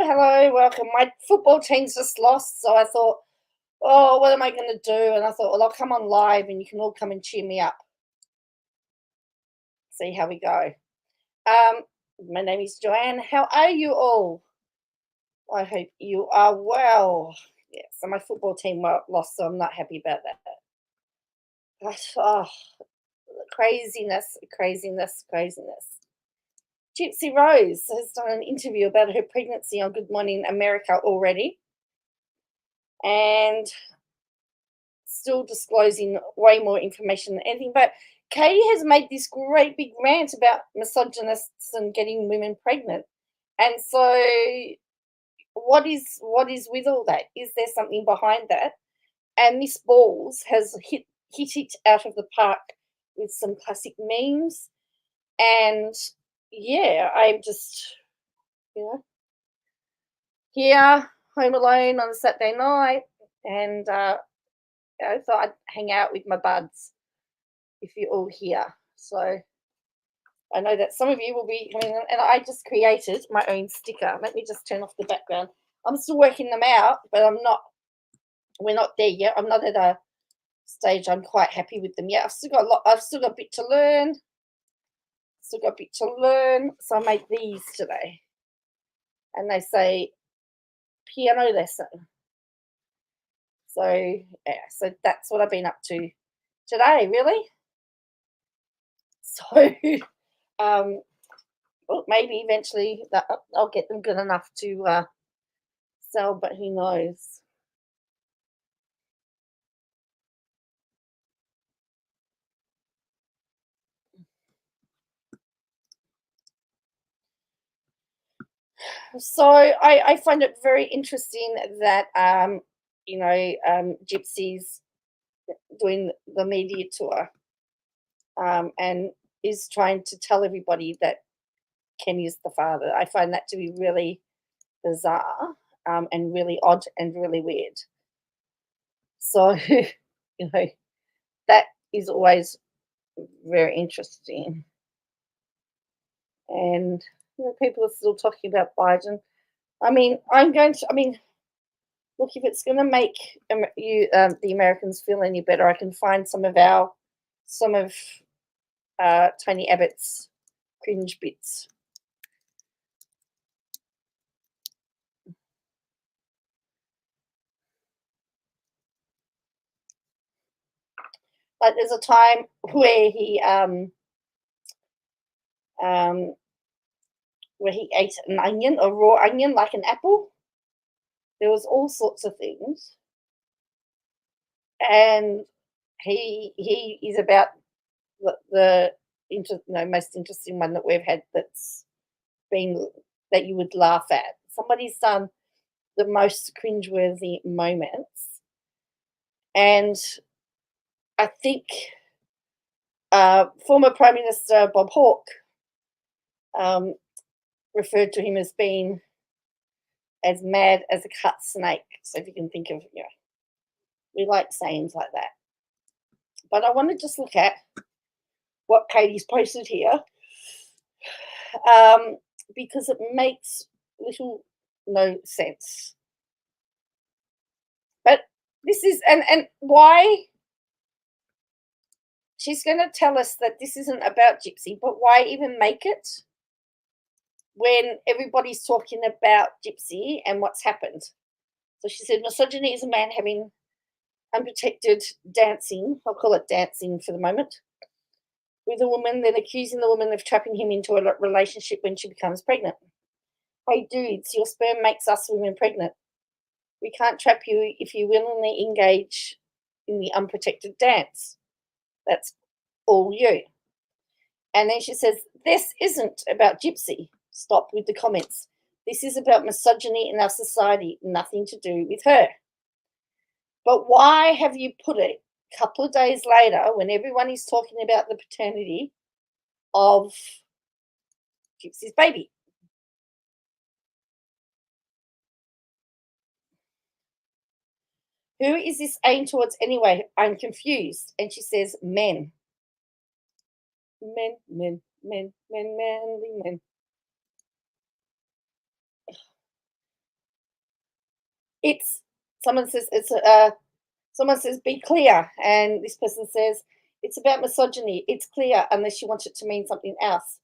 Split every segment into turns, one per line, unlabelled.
hello, welcome. My football team's just lost, so I thought, oh, what am I going to do? And I thought, well, I'll come on live and you can all come and cheer me up. See how we go. My name is Joanne. How are you all? I hope you are well. Yeah, so my football team lost, so I'm not happy about that. But, craziness. Gypsy Rose has done an interview about her pregnancy on Good Morning America already, and still disclosing way more information than anything. But Katie has made this great big rant about misogynists and getting women pregnant. And so what is with all that? Is there something behind that? And Miss Balls has hit it out of the park with some classic memes. And yeah, I'm just, here, home alone on a Saturday night, and I thought I'd hang out with my buds if you're all here. So I know that some of you will be coming, and I just created my own sticker. Let me just turn off the background. I'm still working them out, but we're not there yet. I'm not at a stage I'm quite happy with them yet. I've still got a bit to learn. So I made these today. And they say piano lesson. So yeah, so that's what I've been up to today, really. So well, maybe eventually I'll get them good enough to sell, but who knows? So I find it very interesting that Gypsy's doing the media tour and is trying to tell everybody that Kenny is the father. I find that to be really bizarre and really odd and really weird. So that is always very interesting. And people are still talking about Biden. I mean, look, if it's going to make the Americans feel any better, I can find some of Tony Abbott's cringe bits. Like there's a time where he ate an onion, a raw onion, like an apple. There was all sorts of things, and he is about the most interesting one that we've had that's been that you would laugh at. Somebody's done the most cringeworthy moments, and I think former Prime Minister Bob Hawke referred to him as being as mad as a cut snake. So if you can think of, we like sayings like that. But I want to just look at what Katie's posted here because it makes little no sense. But this is, and why she's going to tell us that this isn't about Gypsy, but why even make it when everybody's talking about Gypsy and what's happened? So she said, misogyny is a man having unprotected dancing, I'll call it dancing for the moment, with a woman, then accusing the woman of trapping him into a relationship when she becomes pregnant. Hey dudes, your sperm makes us women pregnant. We can't trap you if you willingly engage in the unprotected dance. That's all you. And then she says, this isn't about Gypsy. Stop with the comments. This is about misogyny in our society, nothing to do with her. But why have you put it a couple of days later when everyone is talking about the paternity of Gypsy's baby? Who is this aimed towards anyway? I'm confused. And she says, men. Men, manly men. it's someone says someone says be clear, and this person says it's about misogyny. It's clear unless you want it to mean something else.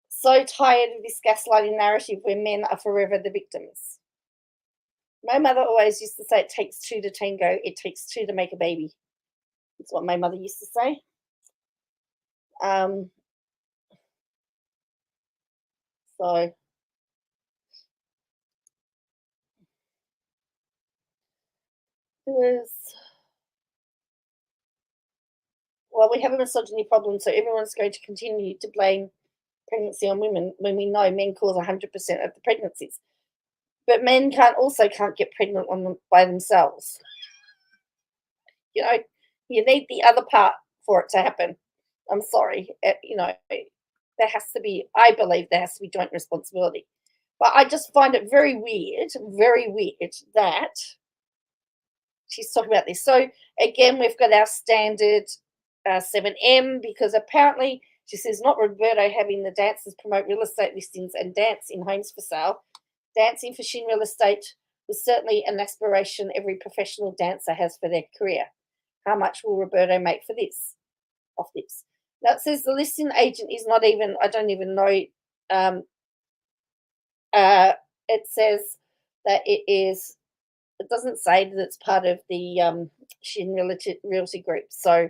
So tired of this gaslighting narrative where men are forever the victims. My mother always used to say it takes two to tango, it takes two to make a baby. That's what my mother used to say. So there was, well, we have a misogyny problem, so everyone's going to continue to blame pregnancy on women when we know men cause 100% of the pregnancies. But men can't get pregnant by themselves. You know, you need the other part for it to happen. I'm sorry, there has to be. I believe there has to be joint responsibility. But I just find it very weird that she's talking about this. So again, we've got our standard 7M, because apparently she says not Roberto having the dancers promote real estate listings and dance in homes for sale. Dancing for Shin Real Estate was certainly an aspiration every professional dancer has for their career. How much will Roberto make for this? Off this. Now it says the listing agent is not even, I don't even know. It says that it doesn't say that it's part of the Shin Realty Group. So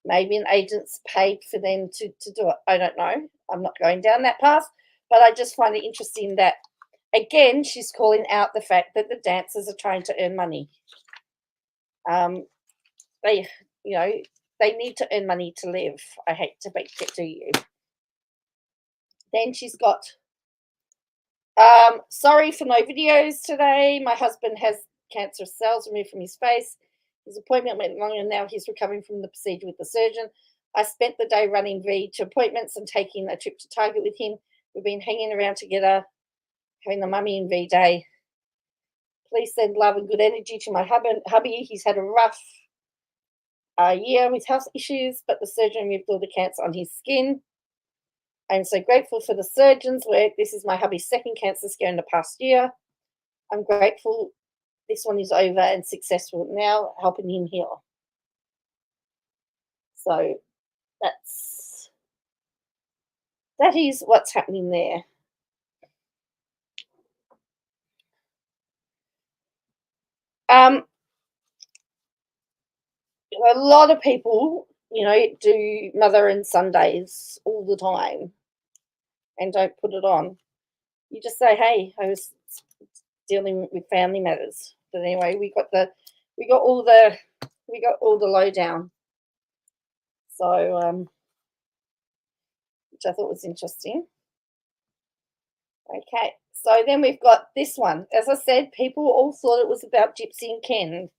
maybe an agent's paid for them to do it. I don't know. I'm not going down that path. But I just find it interesting that, again, she's calling out the fact that the dancers are trying to earn money. They need to earn money to live. I hate to break it to you. Then she's got, sorry for no videos today. My husband has cancerous cells removed from his face. His appointment went wrong and now he's recovering from the procedure with the surgeon. I spent the day running V to appointments and taking a trip to Target with him. We've been hanging around together, having the mummy and V day. Please send love and good energy to my hubby. He's had a rough year with health issues, but the surgeon removed all the cancer on his skin. I'm so grateful for the surgeon's work. This is my hubby's second cancer scare in the past year. I'm grateful this one is over and successful now, helping him heal. So that is what's happening there. A lot of people, do Mother and Sundays all the time and don't put it on. You just say, hey, I was dealing with family matters. But anyway, we got all the lowdown. So which I thought was interesting. Okay, so then we've got this one. As I said, people all thought it was about Gypsy and Ken,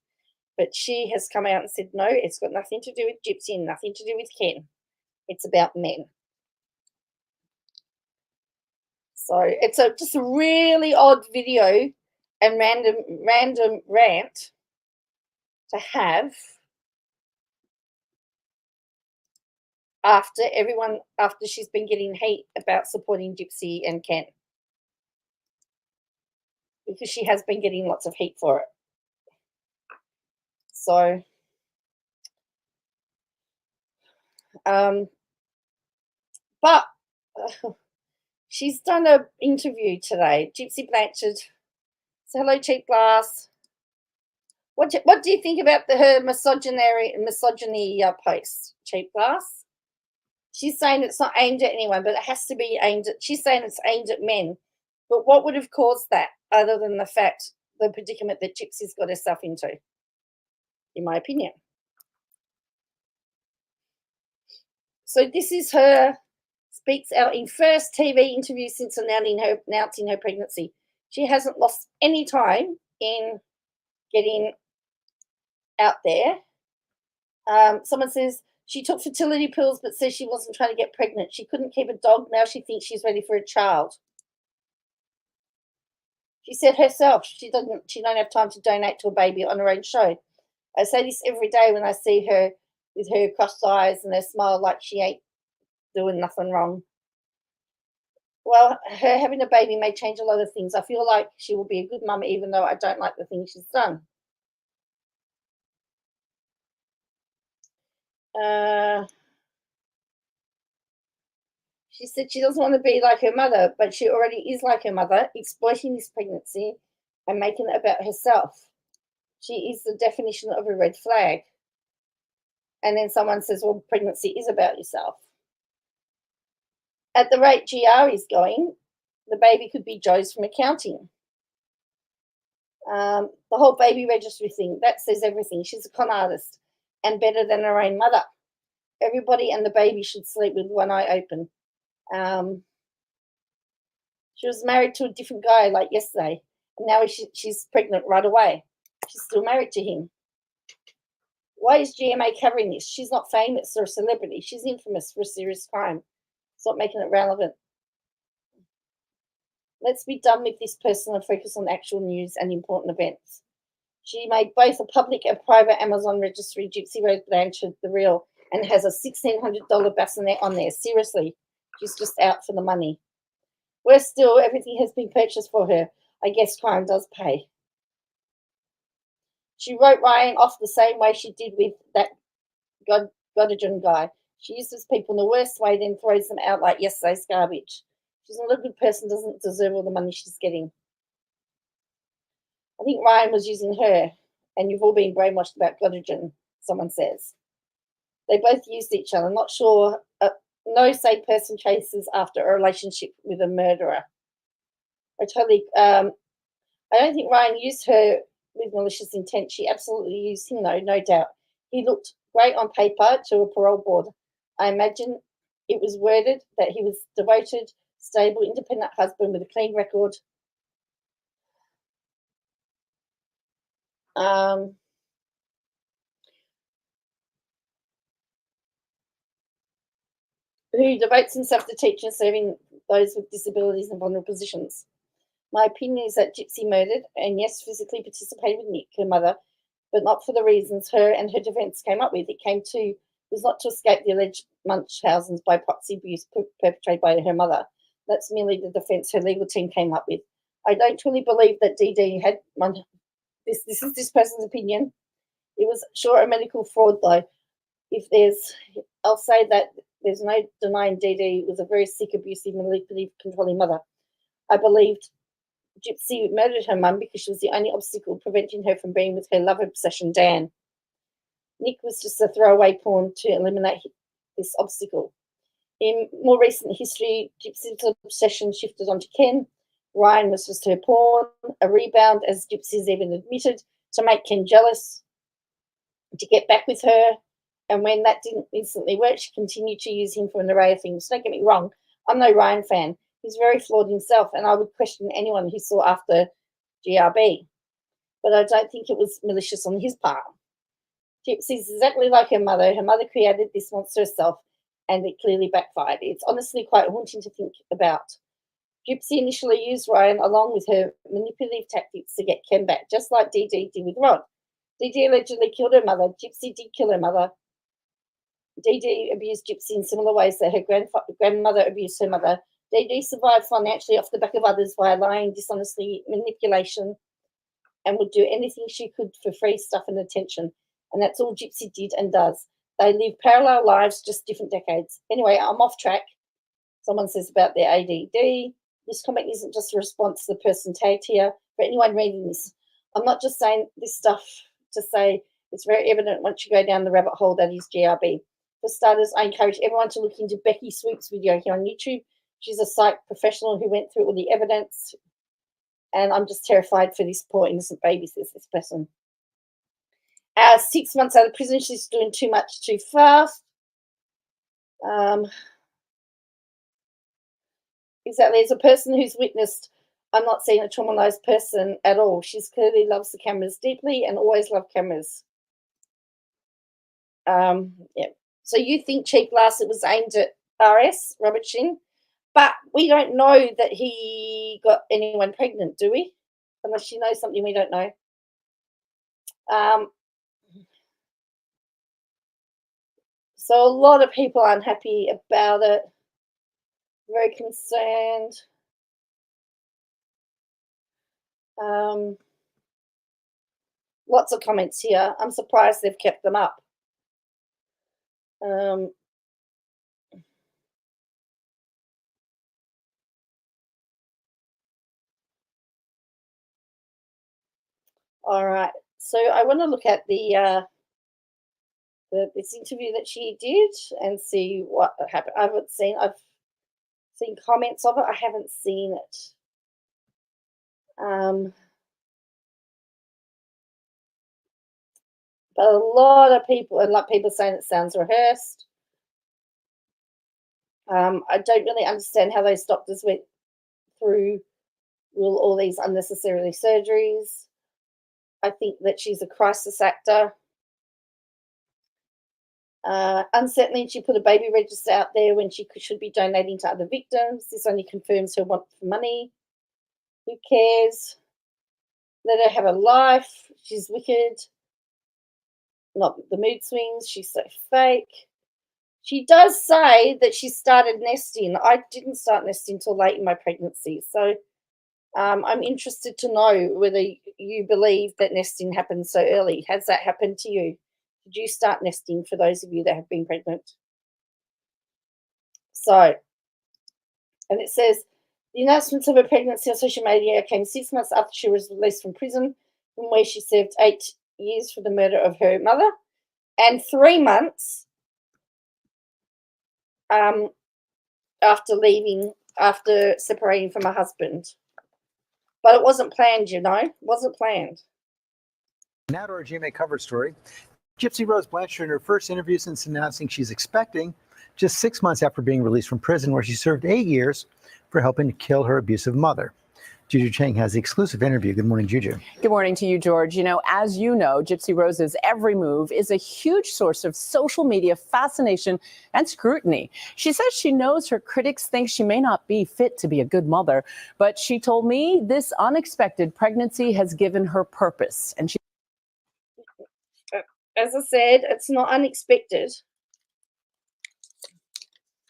but she has come out and said, no, it's got nothing to do with Gypsy and nothing to do with Ken. It's about men. So it's just a really odd video and random rant to have after she's been getting hate about supporting Gypsy and Ken, because she has been getting lots of heat for it. So but she's done an interview today. Gypsy Blanchard. So hello, cheap glass. What do you think about her misogyny post, cheap glass? She's saying it's not aimed at anyone, but it has to be aimed at. She's saying it's aimed at men. But what would have caused that, other than the predicament that Gypsy's got herself into, in my opinion? So this is her speaks out in first TV interview since announcing her pregnancy. She hasn't lost any time in getting out there. Someone says she took fertility pills but says she wasn't trying to get pregnant. She couldn't keep a dog. Now she thinks she's ready for a child. She said herself she don't have time to donate to a baby on her own show. I say this every day when I see her with her crossed eyes and her smile like she ain't doing nothing wrong. Well, her having a baby may change a lot of things. I feel like she will be a good mum, even though I don't like the things she's done. Uh, she said she doesn't want to be like her mother, but she already is like her mother, exploiting this pregnancy and making it about herself. She is the definition of a red flag. And then someone says, well, pregnancy is about yourself. At the rate GR is going, the baby could be Joe's from accounting. The whole baby registry thing, that says everything. She's a con artist and better than her own mother. Everybody and the baby should sleep with one eye open. She was married to a different guy like yesterday, and now she's pregnant right away. She's still married to him. Why is GMA covering this? She's not famous or a celebrity. She's infamous for a serious crime. It's not making it relevant. Let's be done with this person and focus on actual news and important events. She made both a public and private Amazon registry, Gypsy Rose Blanchard, the real, and has a $1,600 bassinet on there. Seriously, she's just out for the money. Worse still, everything has been purchased for her. I guess crime does pay. She wrote Ryan off the same way she did with that Goddardin guy. She uses people in the worst way, then throws them out like yesterday's garbage. She's not a good person, doesn't deserve all the money she's getting. I think Ryan was using her, and you've all been brainwashed about Goddardin, someone says. They both used each other. Not sure. No sane person chases after a relationship with a murderer. I don't think Ryan used her with malicious intent. She absolutely used him, though, no doubt. He looked great on paper to a parole board. I imagine it was worded that he was devoted, stable, independent husband with a clean record. Who devotes himself to teaching and serving those with disabilities and vulnerable positions. My opinion is that Gypsy murdered and, yes, physically participated with Nick, her mother, but not for the reasons her and her defence came up with. It was not to escape the alleged Munchausen's by proxy abuse perpetrated by her mother. That's merely the defence her legal team came up with. I don't truly believe that DD had this is this person's opinion. It was sure a medical fraud, though. I'll say that there's no denying DD was a very sick, abusive, manipulative, controlling mother. I believed Gypsy murdered her mum because she was the only obstacle preventing her from being with her love obsession, Dan. Nick was just a throwaway pawn to eliminate this obstacle. In more recent history, Gypsy's obsession shifted onto Ken. Ryan was just her pawn, a rebound, as Gypsy's even admitted, to make Ken jealous, to get back with her. And when that didn't instantly work, she continued to use him for an array of things. Don't get me wrong, I'm no Ryan fan. He's very flawed himself, and I would question anyone who saw after GRB. But I don't think it was malicious on his part. Gypsy's exactly like her mother. Her mother created this monster herself, and it clearly backfired. It's honestly quite haunting to think about. Gypsy initially used Ryan along with her manipulative tactics to get Ken back, just like DD did with Rod. DD allegedly killed her mother. Gypsy did kill her mother. DD abused Gypsy in similar ways that her grandmother abused her mother. DD survived financially off the back of others via lying, dishonesty, manipulation, and would do anything she could for free stuff and attention. And that's all Gypsy did and does. They live parallel lives, just different decades. Anyway, I'm off track. Someone says about their ADD. This comment isn't just a response to the person tagged here. For anyone reading this, I'm not just saying this stuff to say it's very evident once you go down the rabbit hole that is GRB. For starters, I encourage everyone to look into Becky Swoop's video here on YouTube. She's a psych professional who went through all the evidence, and I'm just terrified for this poor innocent baby, says this person. 6 months out of prison, she's doing too much too fast. Exactly, as a person who's witnessed, I'm not seeing a traumatized person at all. She's clearly loves the cameras deeply and always loved cameras. Yeah. So you think cheap glass, it was aimed at RS, Robert Shin, but we don't know that he got anyone pregnant, do we? Unless she knows something we don't know. So a lot of people are unhappy about it. very concerned. Lots of comments here. I'm surprised they've kept them up. All right, so I want to look at this interview that she did and see what happened. I've seen comments of it. I haven't seen it. But a lot of people saying it sounds rehearsed. I don't really understand how those doctors went through all these unnecessary surgeries. I think that she's a crisis actor. Unsettling, she put a baby register out there when she should be donating to other victims. This only confirms her want for money. Who cares? Let her have a life. She's wicked. Not the mood swings. She's so fake. She does say that she started nesting. I didn't start nesting till late in my pregnancy. So I'm interested to know whether you believe that nesting happens so early. Has that happened to you? Did you start nesting, for those of you that have been pregnant? So, and it says, the announcements of her pregnancy on social media came 6 months after she was released from prison, from where she served 8 years for the murder of her mother, and 3 months after separating from her husband. But it wasn't planned, you know. It wasn't planned.
Now to our GMA cover story. Gypsy Rose Blanchard in her first interview since announcing she's expecting, just 6 months after being released from prison, where she served 8 years for helping to kill her abusive mother. Juju Chang has the exclusive interview. Good morning, Juju.
Good morning to you, George. You know, as you know, Gypsy Rose's every move is a huge source of social media fascination and scrutiny. She says she knows her critics think she may not be fit to be a good mother, but she told me this unexpected pregnancy has given her purpose. And she,
as I said, it's not unexpected.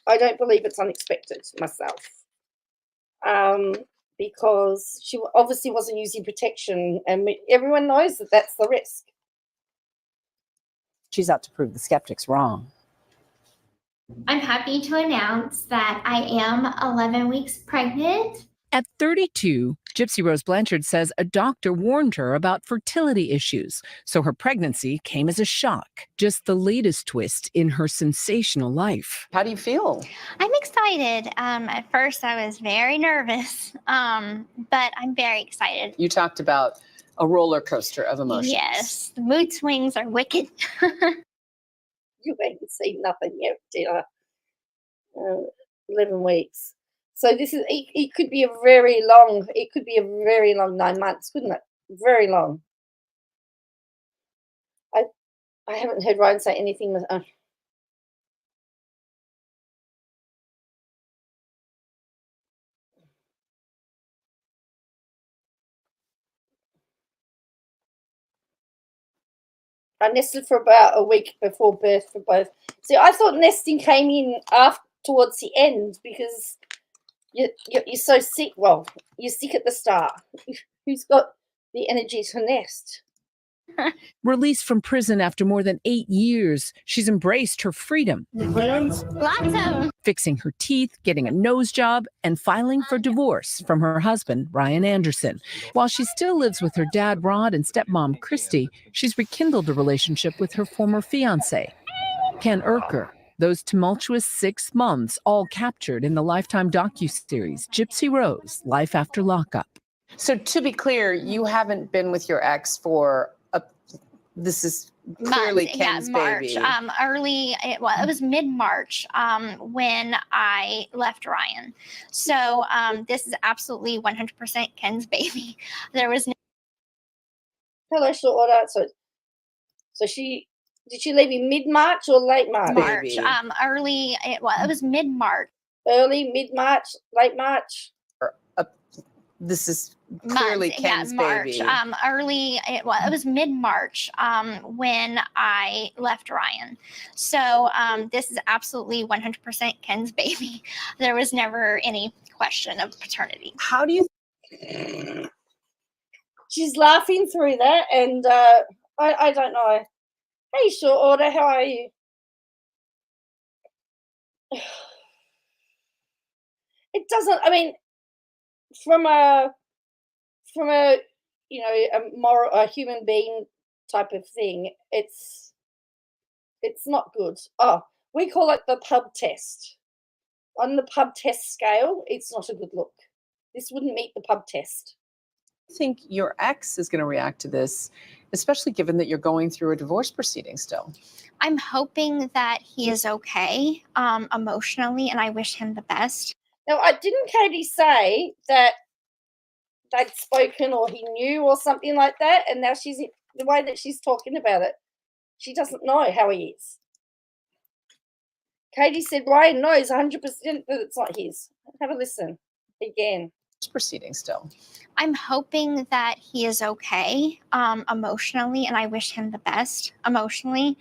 I don't believe it's unexpected myself. Because she obviously wasn't using protection, and everyone knows that that's the risk.
She's out to prove the skeptics wrong.
I'm happy to announce that I am 11 weeks pregnant.
At 32, Gypsy Rose Blanchard says a doctor warned her about fertility issues, so her pregnancy came as a shock. Just the latest twist in her sensational life.
How do you feel?
I'm excited. At first, I was very nervous, but I'm very excited.
You talked about a roller coaster of emotions.
Yes, the mood swings are wicked.
You ain't seen nothing yet, dear. 11 weeks. So this is, it could be a very long, 9 months, couldn't it? Very long. I haven't heard Ryan say anything. I nested for about a week before birth for both. See, I thought nesting came in towards the end because you're so sick. Well, you're sick at the start. Who's got the energy to nest?
Released from prison after more than 8 years, she's embraced her freedom.
Lots of them.
Fixing her teeth, getting a nose job, and filing for divorce from her husband, Ryan Anderson. While she still lives with her dad, Rod, and stepmom, Christy, she's rekindled a relationship with her former fiancé, Ken Urker. Those tumultuous 6 months, all captured in the Lifetime docuseries, Gypsy Rose, Life After Lockup.
So to be clear, you haven't been with your ex for this is clearly Ken's
March.
baby.
It was mid-March when I left Ryan. So this is absolutely 100% Ken's baby. There was no.
Hello, short order. So did she leave in mid-March or late March?
March. It was mid-March.
Early, mid-March, late March.
This is clearly
months.
Ken's
March.
baby.
It was mid-March when I left Ryan. So this is absolutely 100% Ken's baby. There was never any question of paternity.
How do you
She's laughing through that, and I don't know. Hey, short order, how are you? It doesn't. I mean, from a a human being type of thing, it's not good. Oh, we call it the pub test. On the pub test scale, it's not a good look. This wouldn't meet the pub test.
think your ex is going to react to this, especially given that you're going through a divorce proceeding still?
I'm hoping that he is okay emotionally, and I wish him the best.
Now, didn't Katie say that they'd spoken or he knew or something like that, and now the way that she's talking about it, she doesn't know how he is. Katie said Ryan knows 100% that it's not his. Have a listen again.
Proceeding still.
I'm hoping that he is okay emotionally, and I wish him the best emotionally.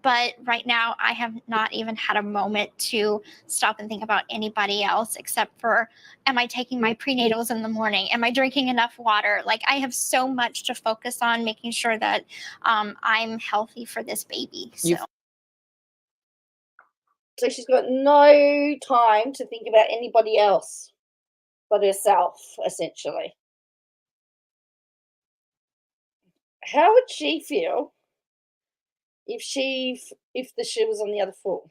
But right now, I have not even had a moment to stop and think about anybody else except for, am I taking my prenatals in the morning? Am I drinking enough water? Like, I have so much to focus on, making sure that I'm healthy for this baby.
So she's got no time to think about anybody else but herself, essentially. How would she feel if the shoe was on the other foot?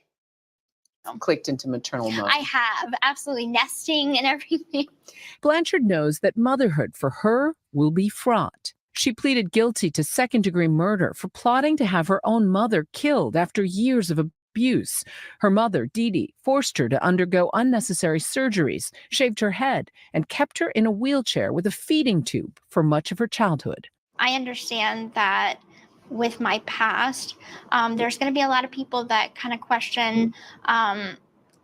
Clicked into maternal mode.
I have, absolutely, nesting and everything.
Blanchard knows that motherhood for her will be fraught. She pleaded guilty to second-degree murder for plotting to have her own mother killed after years of abuse. Her mother, Dee Dee, forced her to undergo unnecessary surgeries, shaved her head, and kept her in a wheelchair with a feeding tube for much of her childhood.
I understand that with my past, there's going to be a lot of people that kind of question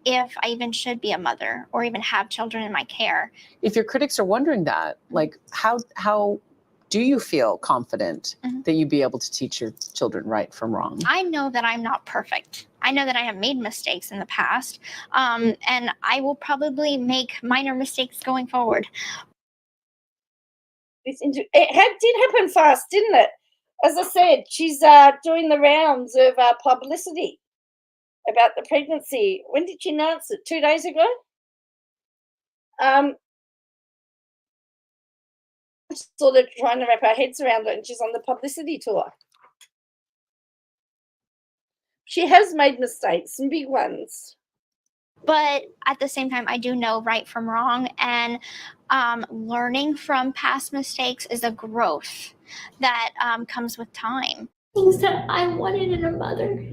if I even should be a mother or even have children in my care.
If your critics are wondering that, like, how do you feel confident that you'd be able to teach your children right from wrong?
I know that I'm not perfect. I know that I have made mistakes in the past, and I will probably make minor mistakes going forward.
Did happen fast, didn't it? As I said, she's doing the rounds of publicity about the pregnancy. When did she announce it? 2 days ago? Sort of trying to wrap our heads around it, and she's on the publicity tour. She has made mistakes, some big ones.
But at the same time, I do know right from wrong, and learning from past mistakes is a growth that comes with time. Things that I wanted in a mother.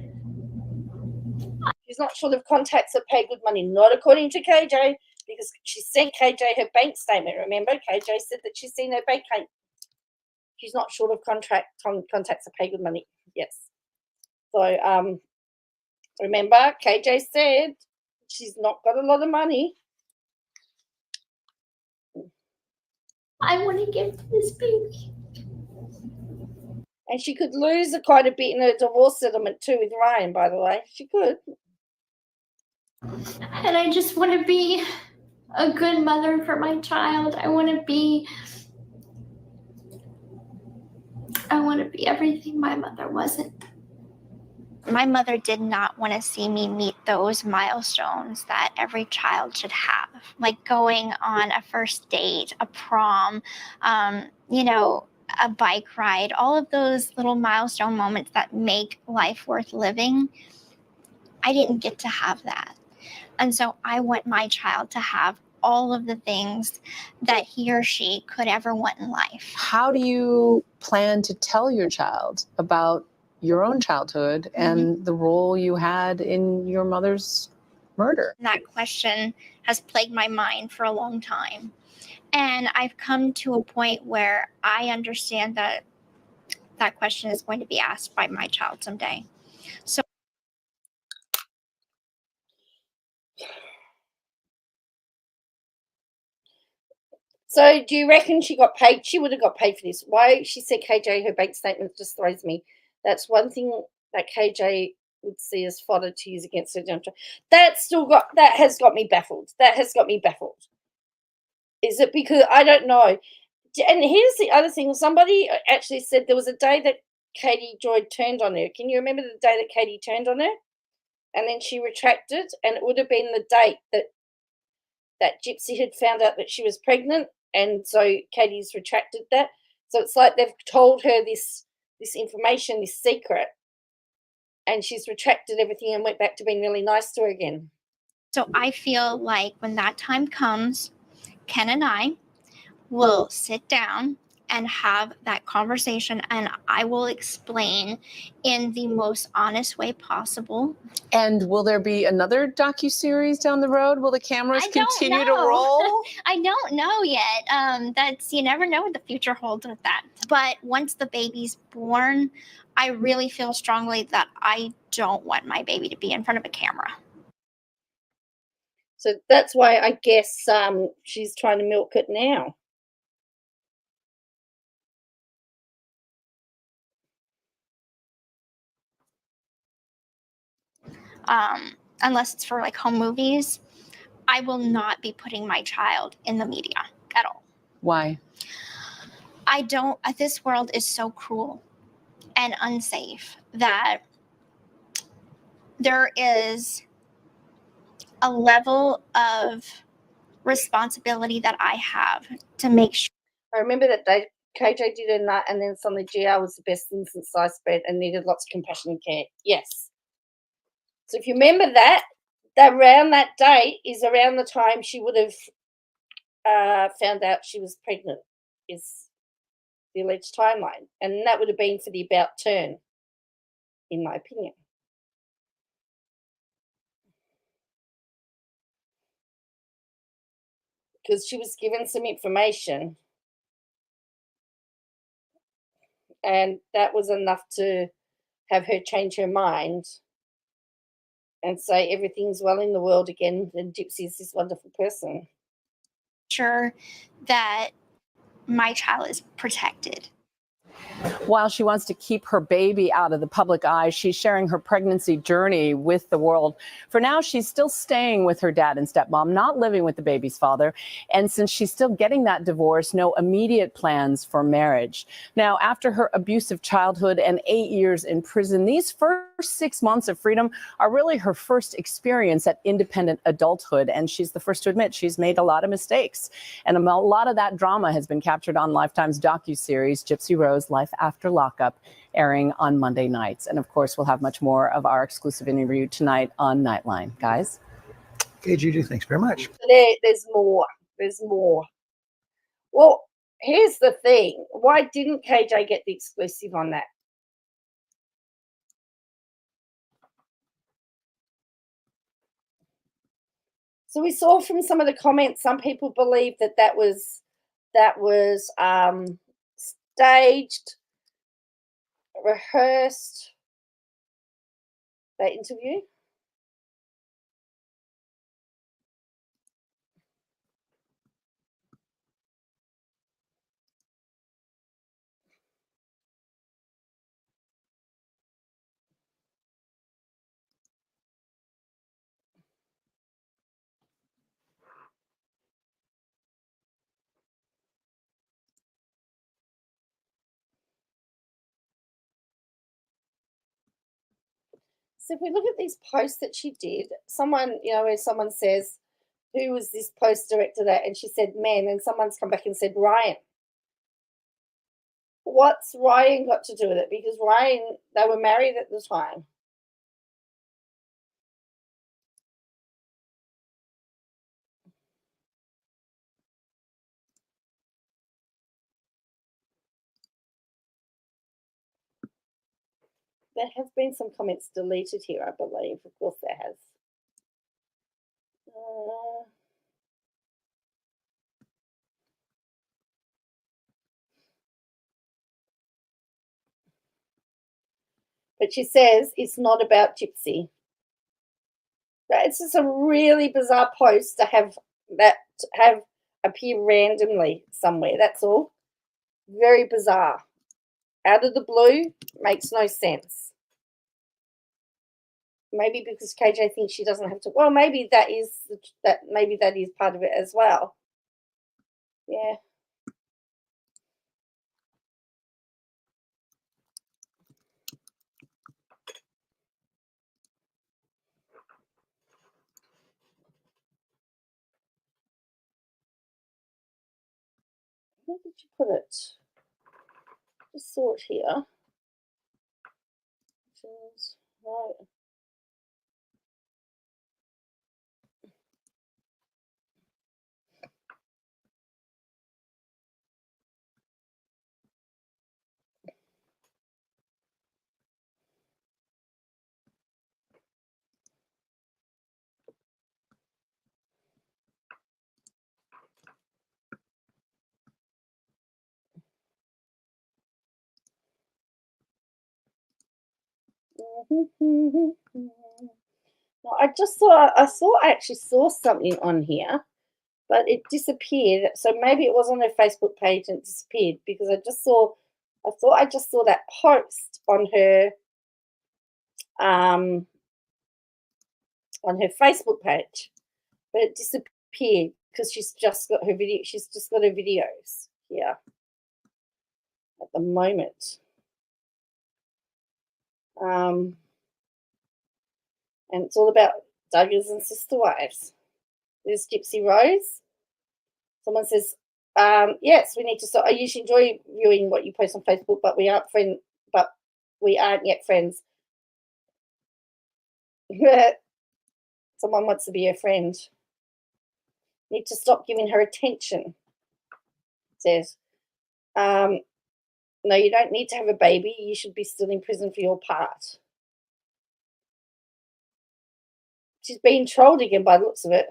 She's not short of contacts that pay good money, not according to KJ, because she sent KJ her bank statement. Remember, KJ said that she's seen her bank statement. She's not short of contacts that pay good money. Yes. So remember, KJ said she's not got a lot of money.
I want to give this baby.
And she could lose quite a bit in her divorce settlement too with Ryan, by the way. She could.
And I just want to be a good mother for my child. I want to be everything my mother wasn't. My mother did not want to see me meet those milestones that every child should have, like going on a first date, a prom, a bike ride, all of those little milestone moments that make life worth living. I didn't get to have that. And so I want my child to have all of the things that he or she could ever want in life.
How do you plan to tell your child about your own childhood and the role you had in your mother's murder?
That question has plagued my mind for a long time. And I've come to a point where I understand that that question is going to be asked by my child someday. So
So do you reckon she got paid? She would have got paid for this. Why she said KJ, her bank statement just throws me. That's one thing that KJ would see as fodder to use against her. That has got me baffled. That has got me baffled. Is it because I don't know? And here's the other thing. Somebody actually said there was a day that Katie Joy turned on her. Can you remember the day that Katie turned on her? And then she retracted, and it would have been the date that Gypsy had found out that she was pregnant, and so Katie's retracted that. So it's like they've told her this information, this secret, and she's retracted everything and went back to being really nice to her again.
So I feel like when that time comes, Ken and I will sit down and have that conversation, and I will explain in the most honest way possible.
And will there be another docuseries down the road? Will the cameras continue to roll?
I don't know yet. That's, you never know what the future holds with that. But once the baby's born, I really feel strongly that I don't want my baby to be in front of a camera.
So that's why I guess she's trying to milk it now.
Unless it's for like home movies, I will not be putting my child in the media at all.
Why?
This world is so cruel and unsafe that there is a level of responsibility that I have to make sure.
I remember that day KJ did a nut, and then suddenly GR was the best thing since sliced bread and needed lots of compassion and care. Yes. So if you remember that around that date is around the time she would have found out she was pregnant, is the alleged timeline. And that would have been for the about turn, in my opinion. Because she was given some information, and that was enough to have her change her mind and say everything's well in the world again, and Gypsy is this wonderful person.
Sure that my child is protected.
While she wants to keep her baby out of the public eye, she's sharing her pregnancy journey with the world. For now, she's still staying with her dad and stepmom, not living with the baby's father. And since she's still getting that divorce, no immediate plans for marriage. Now, after her abusive childhood and 8 years in prison, these first 6 months of freedom are really her first experience at independent adulthood. And she's the first to admit she's made a lot of mistakes. And a lot of that drama has been captured on Lifetime's docuseries, Gypsy Rose, Life After Lockup, airing on Monday nights. And of course, we'll have much more of our exclusive interview tonight on Nightline. Guys?
Okay, Gigi, thanks very much.
There's more. There's more. Well, here's the thing. Why didn't KJ get the exclusive on that? So we saw from some of the comments, some people believe that was staged, rehearsed, that interview. So if we look at these posts that she did, someone, where someone says, who was this post directed at? And she said, men, and someone's come back and said, Ryan. What's Ryan got to do with it? Because Ryan, they were married at the time. There have been some comments deleted here, I believe. Of course there has. But she says it's not about Gypsy. It's just a really bizarre post to have appear randomly somewhere. That's all. Very bizarre. Out of the blue, makes no sense. Maybe because KJ thinks she doesn't have to. Well, maybe that is part of it as well. Yeah. Where did you put it? Just saw it here. Right. No, I actually saw something on here, but it disappeared. So maybe it was on her Facebook page and it disappeared because I thought I just saw that post on her Facebook page, but it disappeared because she's just got her videos here at the moment. And it's all about Douglas and Sister Wives. There's Gypsy Rose. Someone says, yes, we need to stop. I usually enjoy viewing what you post on Facebook, but we aren't yet friends. Someone wants to be a friend. Need to stop giving her attention. Says, no, you don't need to have a baby. You should be still in prison for your part. She's being trolled again by the looks of it.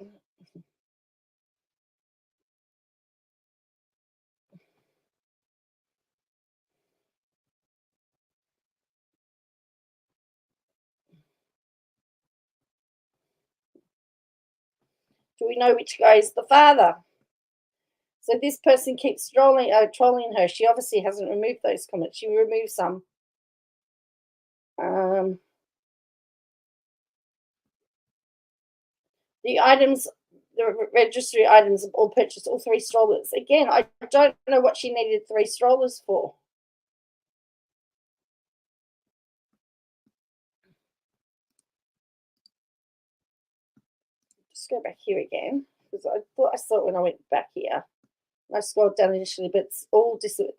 Do we know which guy is the father? So this person keeps trolling her. She obviously hasn't removed those comments. She removed some. The registry items all purchased, all 3 strollers. Again, I don't know what she needed 3 strollers for. Just go back here again because I thought I saw it when I went back here. And I scrolled down initially, but it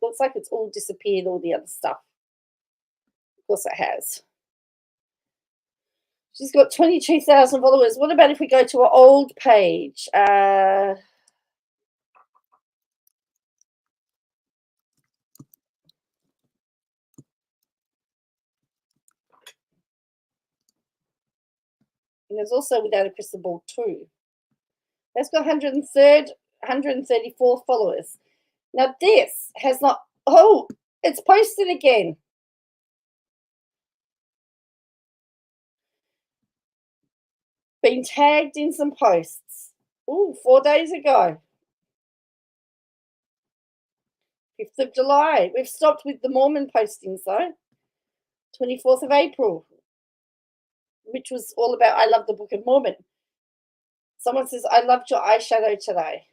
looks like it's all disappeared, all the other stuff. Of course it has. She's got 22,000 followers. What about if we go to her old page? And there's also Without a Crystal Ball too. That's got 134 followers. Now this has not. Oh, it's posted again. Been tagged in some posts. Oh, 4 days ago. 5th of July. We've stopped with the Mormon postings though. 24th of April. Which was all about I love the Book of Mormon. Someone says, I loved your eyeshadow today.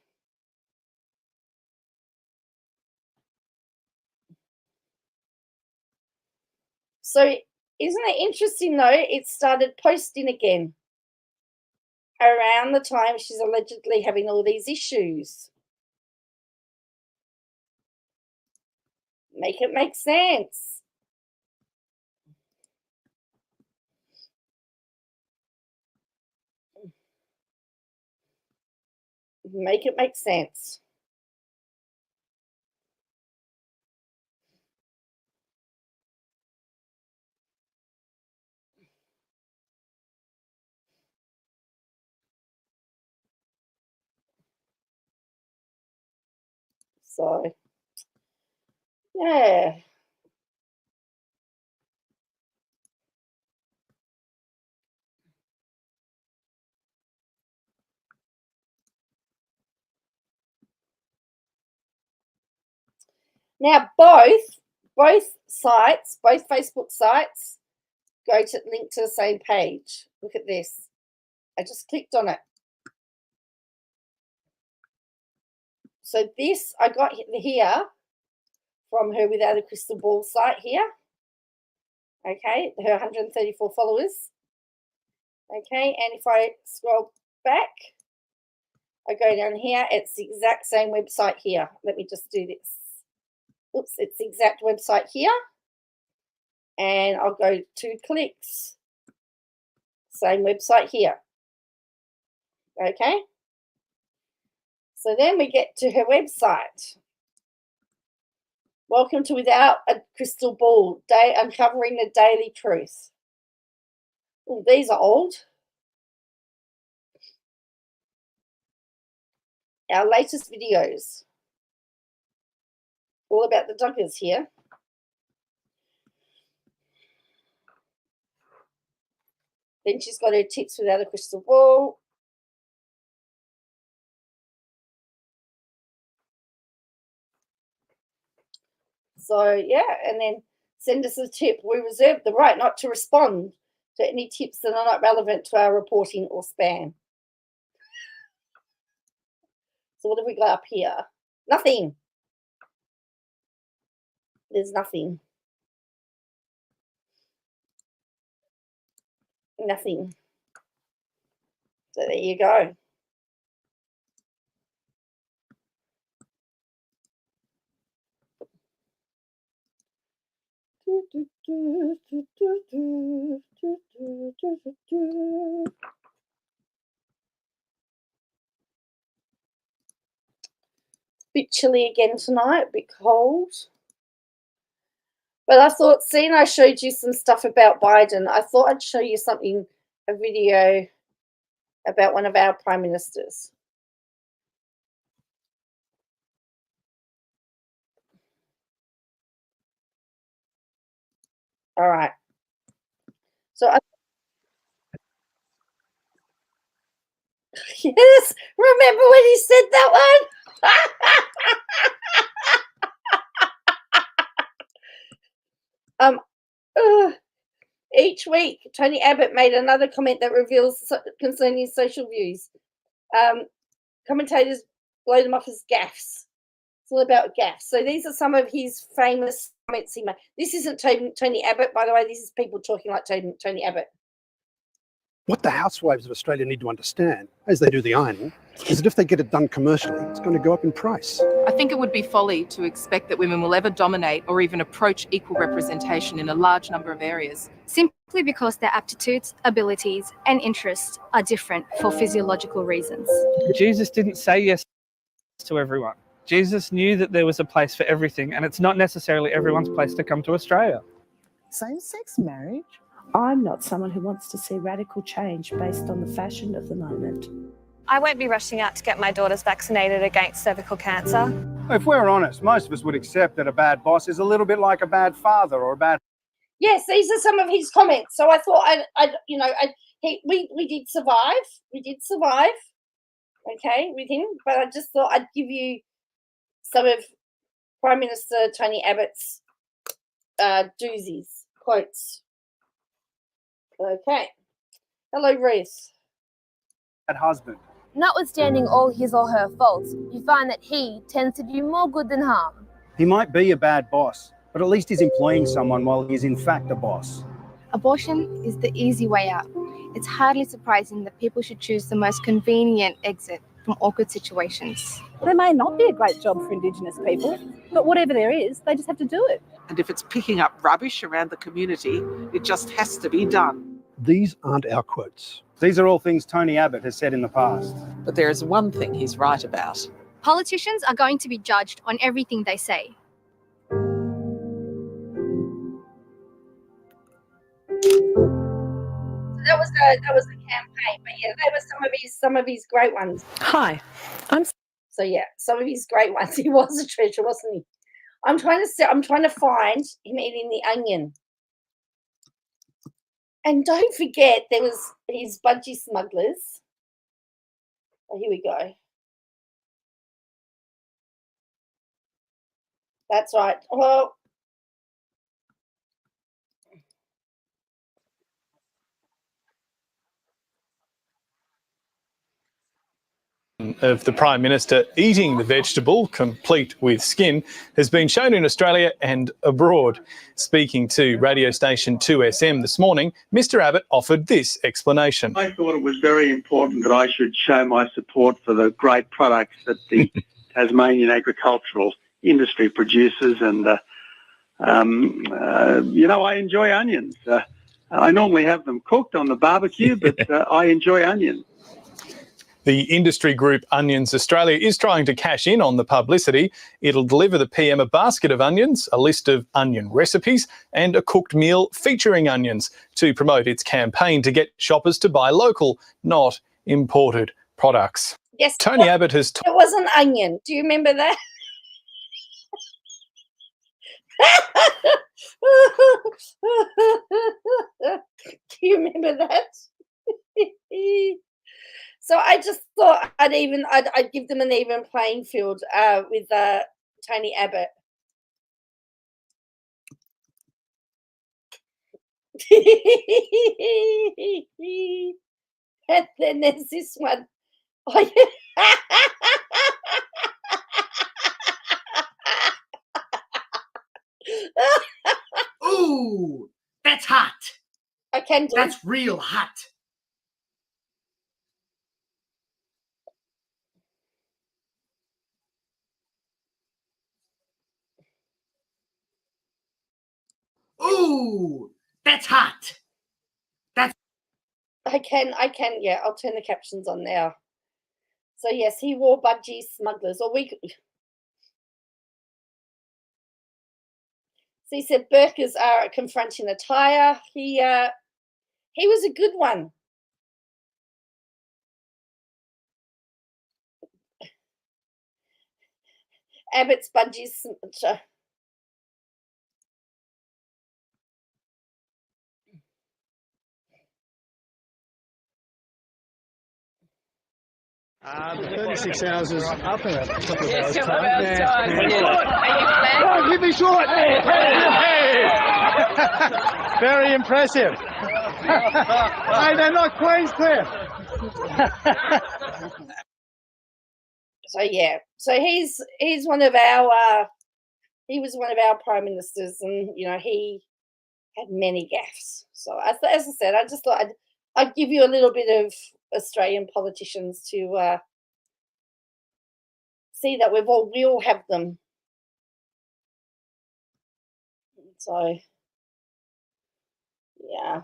So isn't it interesting though? It started posting again around the time she's allegedly having all these issues. Make it make sense. Make it make sense. So, yeah. Now both sites, both Facebook sites, go to link to the same page. Look at this. I just clicked on it. So this I got here from her Without a Crystal Ball site here. Okay, her 134 followers. Okay, and if I scroll back, I go down here, it's the exact same website here. Let me just do this. Oops, it's the exact website here. And I'll go 2 clicks. Same website here. Okay. So then we get to her website. Welcome to Without a Crystal Ball, uncovering the daily truth. Oh, these are old. Our latest videos. All about the duggers here. Then she's got her tips without a crystal ball. So, yeah, and then send us a tip. We reserve the right not to respond to any tips that are not relevant to our reporting or spam. So what have we got up here? Nothing. There's nothing. Nothing. So there you go. Bit chilly again tonight, a bit cold. But I thought, seeing I showed you some stuff about Biden, I thought I'd show you something, a video about one of our prime ministers. All right. So, yes, remember when he said that one? Each week, Tony Abbott made another comment that reveals concerning social views. Commentators blow them off as gaffes. It's all about gaffes. So these are some of his famous comments he made. This isn't Tony Abbott, by the way. This is people talking like Tony Abbott.
What the housewives of Australia need to understand, as they do the ironing, is that if they get it done commercially, it's going to go up in price.
I think it would be folly to expect that women will ever dominate or even approach equal representation in a large number of areas.
Simply because their aptitudes, abilities, and interests are different for physiological reasons.
Jesus didn't say yes to everyone. Jesus knew that there was a place for everything, and it's not necessarily everyone's place to come to Australia.
Same-sex marriage? I'm not someone who wants to see radical change based on the fashion of the moment.
I won't be rushing out to get my daughters vaccinated against cervical cancer.
If we're honest, most of us would accept that a bad boss is a little bit like a bad father or a bad...
Yes, these are some of his comments. So I thought, we did survive. We did survive, okay, with him. But I just thought I'd give you some of Prime Minister Tony Abbott's doozies, quotes. Okay. Hello, Ruth.
Bad husband.
Notwithstanding all his or her faults, you find that he tends to do more good than harm.
He might be a bad boss, but at least he's employing someone while he's in fact a boss.
Abortion is the easy way out. It's hardly surprising that people should choose the most convenient exit from awkward situations.
There may not be a great job for Indigenous people, but whatever there is, they just have to do it.
And if it's picking up rubbish around the community, it just has to be done.
These aren't our quotes.
These are all things Tony Abbott has said in the past.
But there is one thing he's right about.
Politicians are going to be judged on everything they say.
That was the campaign, but yeah, they were some of his great ones.
Hi,
So yeah, some of his great ones. He was a treasure, wasn't he? I'm trying to find him eating the onion. And don't forget, there was his budgie smugglers. Oh, here we go. That's right. Well,
of the Prime Minister eating the vegetable, complete with skin, has been shown in Australia and abroad. Speaking to radio station 2SM this morning, Mr Abbott offered this explanation.
I thought it was very important that I should show my support for the great products that the Tasmanian agricultural industry produces, and I enjoy onions. I normally have them cooked on the barbecue, but I enjoy onions.
The industry group Onions Australia is trying to cash in on the publicity. It'll deliver the PM a basket of onions, a list of onion recipes and a cooked meal featuring onions to promote its campaign to get shoppers to buy local, not imported products.
Yes,
Tony Abbott has...
It was an onion. Do you remember that? Do you remember that? So I just thought I'd give them an even playing field with Tony Abbott. And then there's this one. Oh, yeah.
Ooh, that's hot.
I can do.
That's real hot. Ooh, that's hot. That's.
I can. Yeah, I'll turn the captions on now. So yes, he wore budgie smugglers, or we. So he said burkas are confronting attire. He was a good one. Abbott's budgies.
The 36 hours is up in a couple of
Yes,
hours'
couple of
time.
hours' time.
Yeah.
Are you
Keep me short. Hey. Very impressive. Hey, they're not Queens clear.
So yeah, so he's one of our he was one of our prime ministers, and he had many gaffes. So as I said, I just thought I'd give you a little bit of Australian politicians to see that we all have them. So yeah.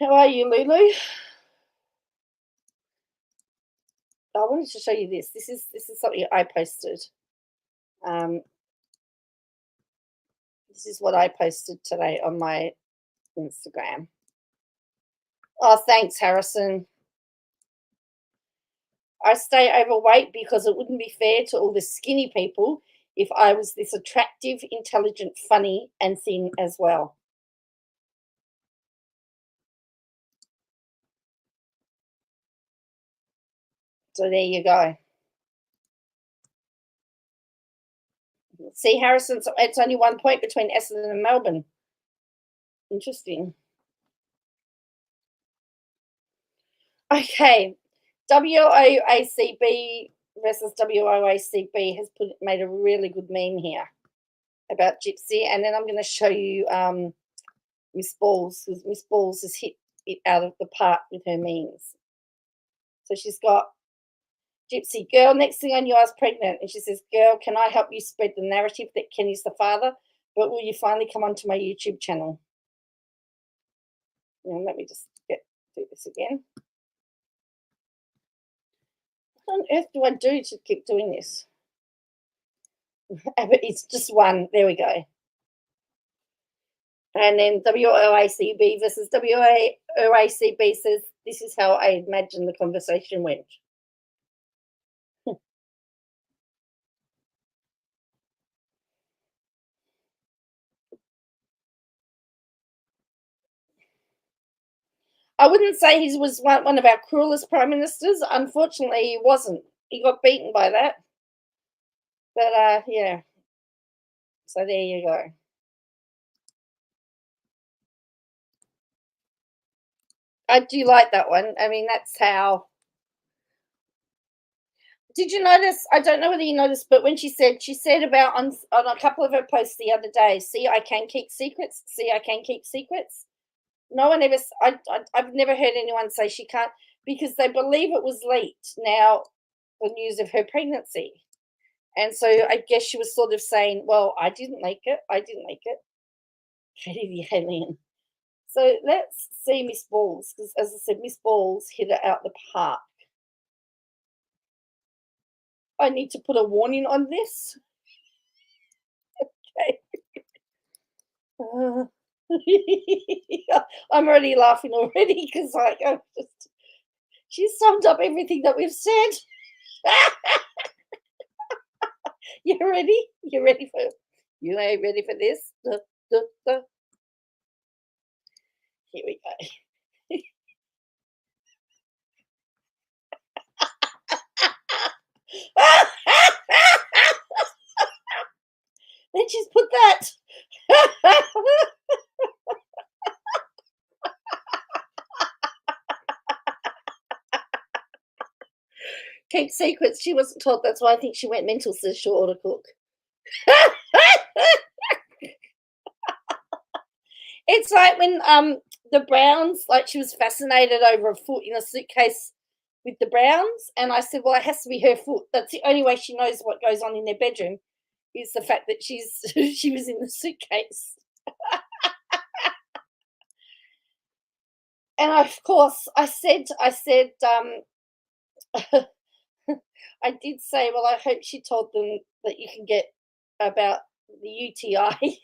How are you, Lulu? I wanted to show you this. This is something I posted. This is what I posted today on my Instagram. Oh, thanks, Harrison. I stay overweight because it wouldn't be fair to all the skinny people if I was this attractive, intelligent, funny, and thin as well. So there you go. See, Harrison, so it's only 1 point between Essendon and Melbourne. Interesting. Okay, WOACB versus WOACB has made a really good meme here about Gypsy, and then I'm going to show you Miss Balls, because Miss Balls has hit it out of the park with her memes. So she's got Gypsy, girl, next thing I knew I was pregnant, and she says, girl, can I help you spread the narrative that Kenny's the father, but will you finally come onto my YouTube channel? And let me just do this again. What on earth do I do to keep doing this? It's just one. There we go. And then WOACB versus WOACB says, this is how I imagine the conversation went. I wouldn't say he was one of our cruelest prime ministers. Unfortunately, he wasn't. He got beaten by that. But yeah. So there you go. I do like that one. I mean, that's how. Did you notice? I don't know whether you noticed, but when she said about on a couple of her posts the other day, see, I can keep secrets. See, I can keep secrets. No one ever, I've never heard anyone say she can't, because they believe it was leaked now, the news of her pregnancy. And so I guess she was sort of saying, well, I didn't leak it. I didn't leak it. Katie the alien. So let's see Miss Balls, because as I said, Miss Balls hit it out the park. I need to put a warning on this. Okay. I'm already laughing already because she summed up everything that we've said. You ready? You ready for this? Here we go. Then she's put that. Keep secrets. She wasn't told. That's why I think she went mental, says she'll order cook. It's like when the Browns, like she was fascinated over a foot in a suitcase with the Browns, and I said, well, it has to be her foot. That's the only way she knows what goes on in their bedroom, is the fact that she was in the suitcase. And of course I said I did say, well, I hope she told them that you can get about the UTI.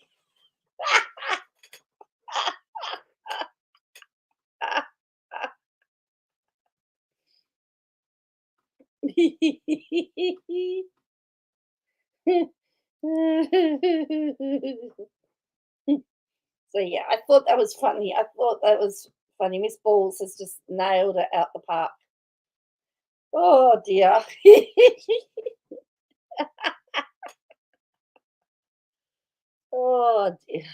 So yeah, I thought that was funny. Miss Balls has just nailed it out the park. Oh dear. Oh dear.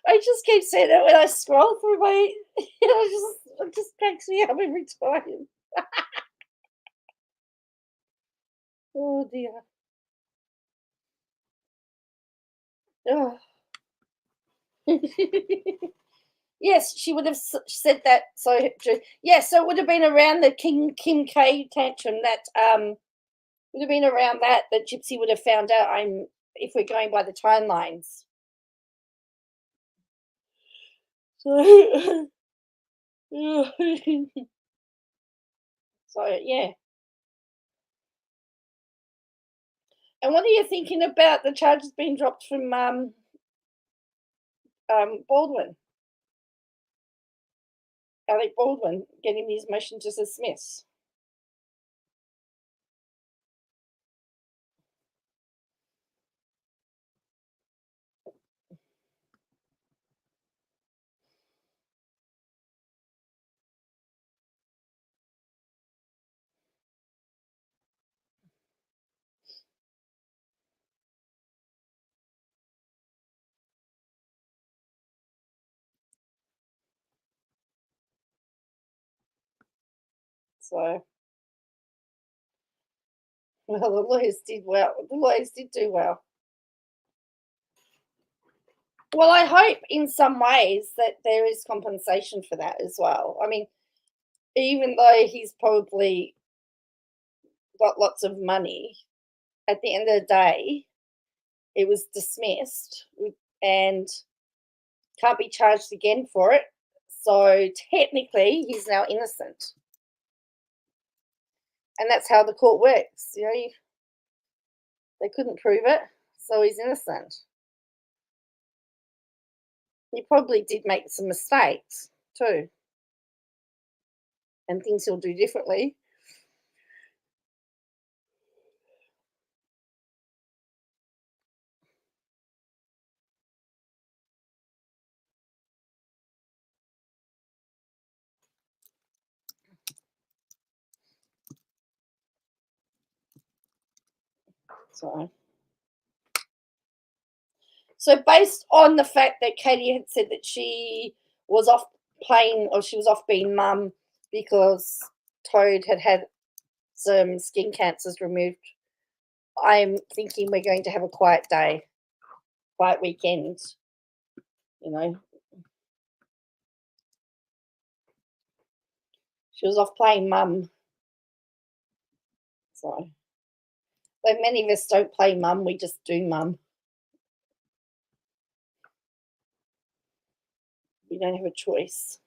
I just keep saying that when I scroll through my, it just cracks me up every time. Oh dear. Oh. Yes, she would have said that. So yeah, so it would have been around the Kim K tantrum that would have been around that Gypsy would have found out. If we're going by the timelines. So, so yeah. And what are you thinking about the charges being dropped from Baldwin? Alec Baldwin getting his motion to dismiss. So, well, the lawyers did well. The lawyers did do well. Well, I hope in some ways that there is compensation for that as well. I mean, even though he's probably got lots of money, at the end of the day, it was dismissed and can't be charged again for it. So technically, he's now innocent. And that's how the court works. You know, they couldn't prove it, so he's innocent. He probably did make some mistakes too, and things he'll do differently. So based on the fact that Katie had said that she was off playing, or she was off being mum because Toad had some skin cancers removed, I'm thinking we're going to have a quiet day, quiet weekend, you know. She was off playing mum. So many of us don't play mum, we just do mum. We don't have a choice.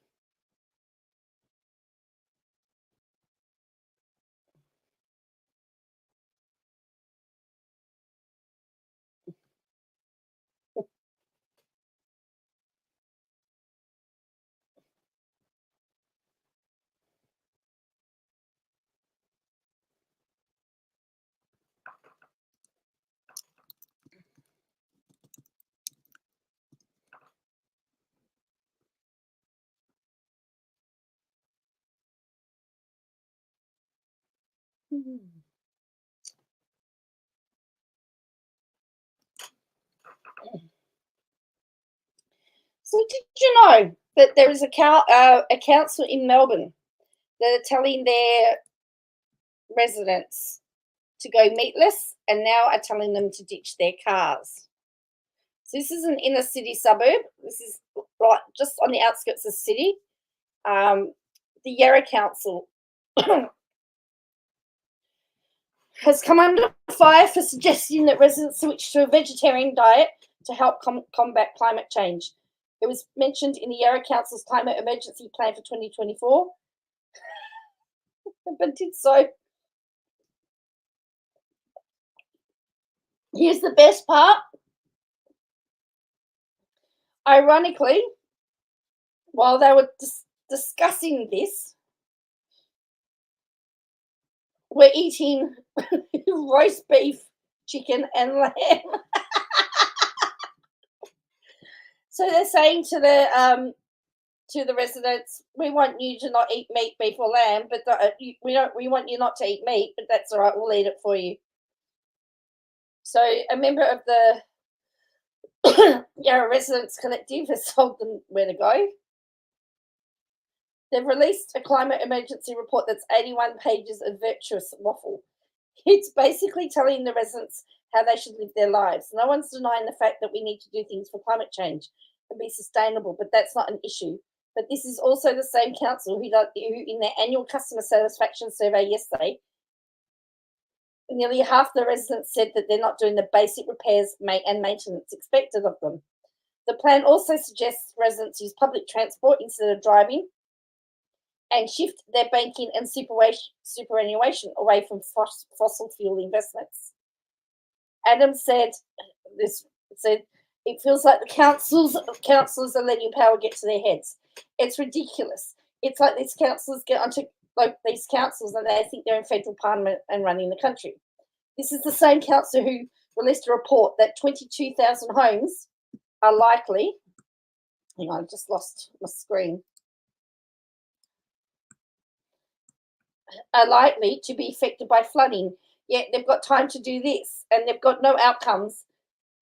So did you know that there is a council in Melbourne that are telling their residents to go meatless and now are telling them to ditch their cars? So this is an inner city suburb. This is right just on the outskirts of the city. The Yarra Council has come under fire for suggesting that residents switch to a vegetarian diet to help combat climate change. It was mentioned in the Yarra Council's climate emergency plan for 2024, but did so. Here's the best part. Ironically, while they were discussing this, we're eating roast beef, chicken, and lamb. So they're saying to the residents, we want you to not eat meat, beef, or lamb, but we want you not to eat meat, but that's all right, we'll eat it for you. So a member of the Yarra Residents Collective has told them where to go. They've released a climate emergency report that's 81 pages of virtuous waffle. It's basically telling the residents how they should live their lives. No one's denying the fact that we need to do things for climate change and be sustainable, but that's not an issue. But this is also the same council who in their annual customer satisfaction survey yesterday, nearly half the residents said that they're not doing the basic repairs and maintenance expected of them. The plan also suggests residents use public transport instead of driving and shift their banking and superannuation away from fossil fuel investments. Adam said, it feels like the councillors are letting power get to their heads. It's ridiculous. It's like these councillors get onto these councils and they think they're in federal parliament and running the country. This is the same council who released a report that 22,000 homes are likely. Hang on, I just lost my screen. Are likely to be affected by flooding. Yet they've got time to do this, and they've got no outcomes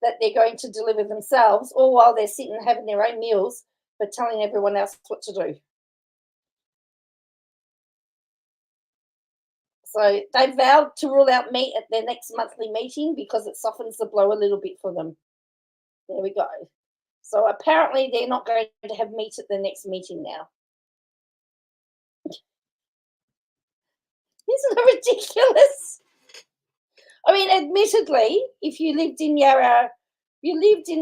that they're going to deliver themselves, all while they're sitting having their own meals, but telling everyone else what to do. So they vowed to rule out meat at their next monthly meeting because it softens the blow a little bit for them. There we go. So apparently they're not going to have meat at their next meeting now. Isn't it ridiculous? I mean, admittedly, if you lived in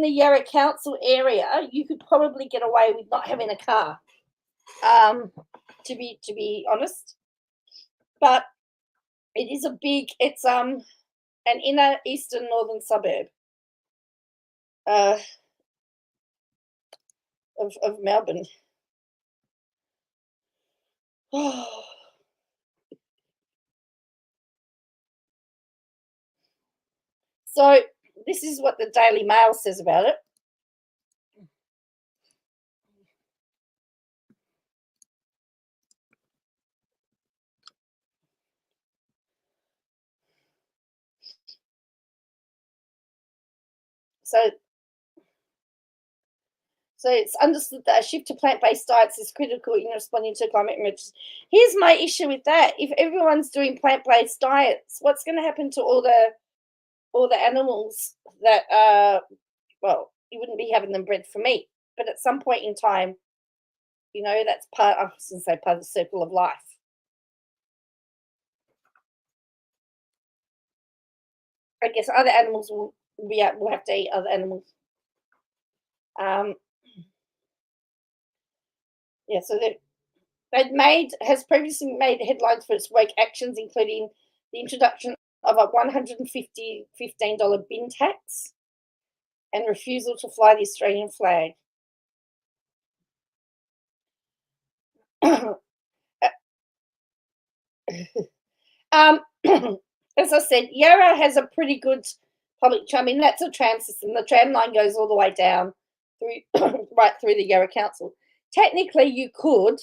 the Yarra Council area, you could probably get away with not having a car. To be honest, but it is it's an inner eastern northern suburb of Melbourne. So this is what the Daily Mail says about it. So it's understood that a shift to plant-based diets is critical in responding to climate emergency. Here's my issue with that. If everyone's doing plant-based diets, what's going to happen to all the animals that well, you wouldn't be having them bred for meat, but at some point in time, you know, that's part of the circle of life. I guess other animals will have to eat other animals. Yeah, so has previously made headlines for its woke actions, including the introduction of a $115 bin tax and refusal to fly the Australian flag. As I said, Yarra has a pretty good public tram. I mean, that's a tram system. The tram line goes all the way down through right through the Yarra Council. Technically, you could.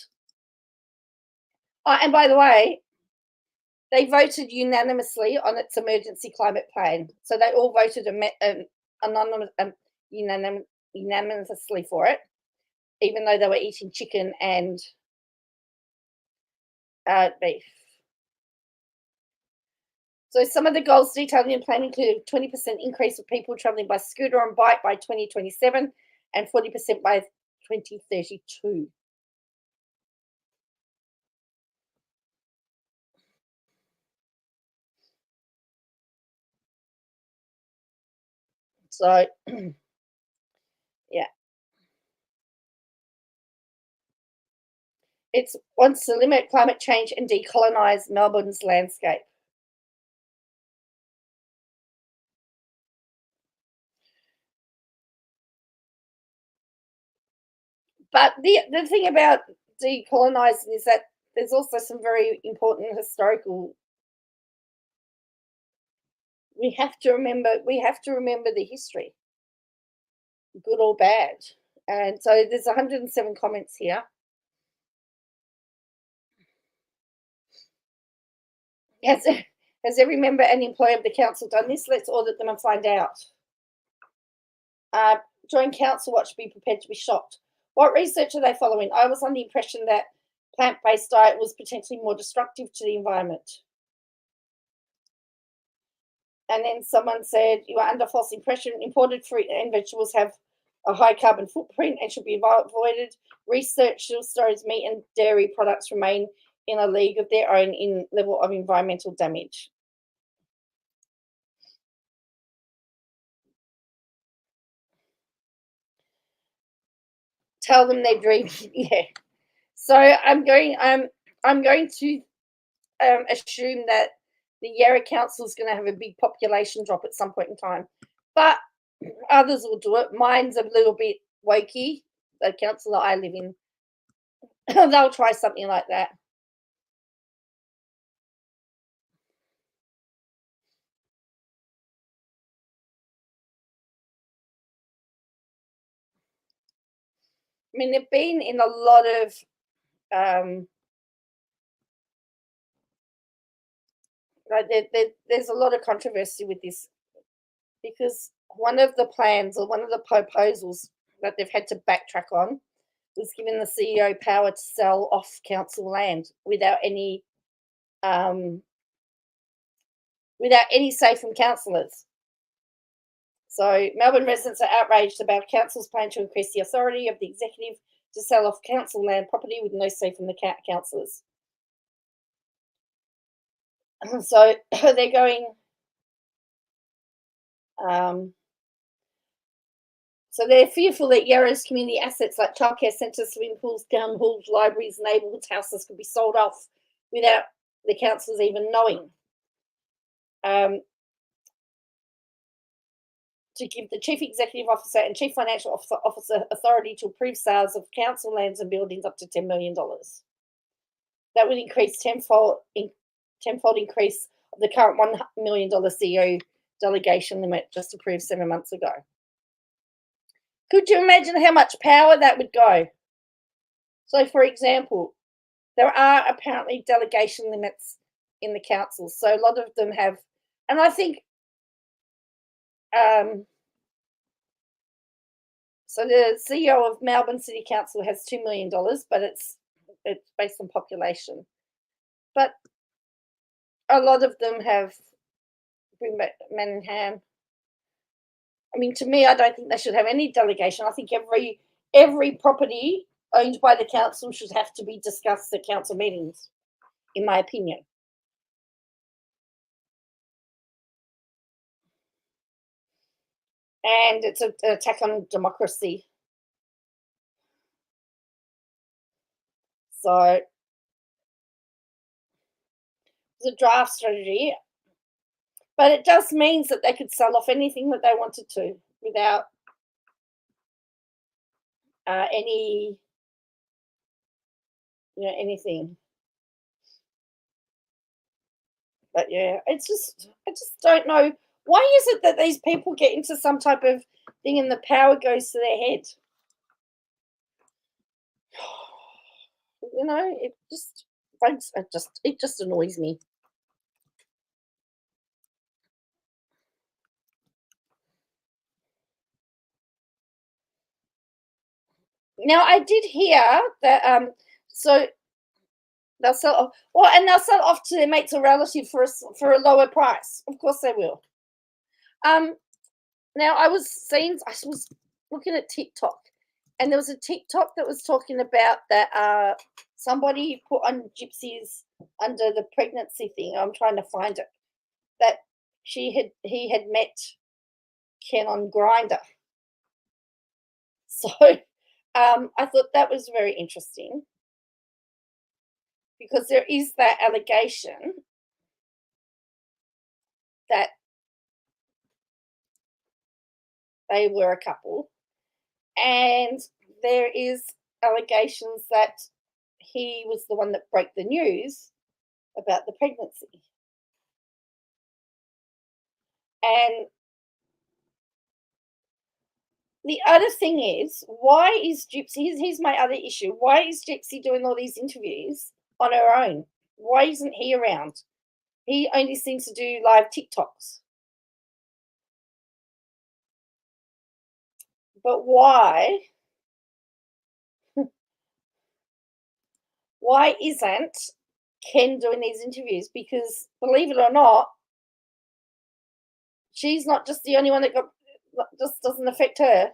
And by the way, they voted unanimously on its emergency climate plan. So they all voted unanimously for it, even though they were eating chicken and beef. So some of the goals detailed in the plan include a 20% increase of people travelling by scooter and bike by 2027 and 40% by 2032. So, yeah. It wants to limit climate change and decolonise Melbourne's landscape. But the thing about decolonising is that there's also some very important historical. We have to remember the history, good or bad. And so there's 107 comments here. Has every member and employee of the council done this? Let's audit them and find out. Join Council Watch, be prepared to be shocked. What research are they following? I was on the impression that plant-based diet was potentially more destructive to the environment. And then someone said, you are under false impression. Imported fruit and vegetables have a high carbon footprint and should be avoided. Research shows meat and dairy products remain in a league of their own in level of environmental damage. Tell them they're dreaming. Yeah. So I'm going to assume that the Yarra Council is going to have a big population drop at some point in time, but others will do it. Mine's a little bit wokey. The council that I live in, they'll try something like that. I mean, they've been in a lot of there's a lot of controversy with this because one of the plans or one of the proposals that they've had to backtrack on was giving the CEO power to sell off council land without any say from councillors. So Melbourne residents are outraged about council's plan to increase the authority of the executive to sell off council land property with no say from the councillors. So they're going. So they're fearful that Yarra's community assets like childcare centres, swimming pools, town halls, libraries, neighbourhoods, houses could be sold off without the councillors even knowing. To give the Chief Executive Officer and Chief Financial Officer authority to approve sales of council lands and buildings up to $10 million. That would increase tenfold increase of the current $1 million CEO delegation limit just approved 7 months ago. Could you imagine how much power that would go? So, for example, there are apparently delegation limits in the council. So a lot of them have, and I think So the CEO of Melbourne City Council has $2 million, but it's based on population. But a lot of them have Manningham. I mean, to me, I don't think they should have any delegation. I think every property owned by the council should have to be discussed at council meetings, in my opinion. And it's an attack on democracy. So it's a draft strategy, but it just means that they could sell off anything that they wanted to without anything. But yeah, I just don't know. Why is it that these people get into some type of thing and the power goes to their head? You know, it just annoys me. Now I did hear that so they'll sell off to their mates or relative for a lower price. Of course they will. Now I was looking at TikTok, and there was a TikTok that was talking about that somebody put on Gypsy's under the pregnancy thing. I'm trying to find it. That he had met Ken on Grindr. So I thought that was very interesting, because there is that allegation that they were a couple, and there is allegations that he was the one that broke the news about the pregnancy. And the other thing is, why is Gypsy, here's my other issue, why is Gypsy doing all these interviews on her own? Why isn't he around? He only seems to do live TikToks. But why isn't Ken doing these interviews? Because believe it or not, she's not just the only one that just doesn't affect her.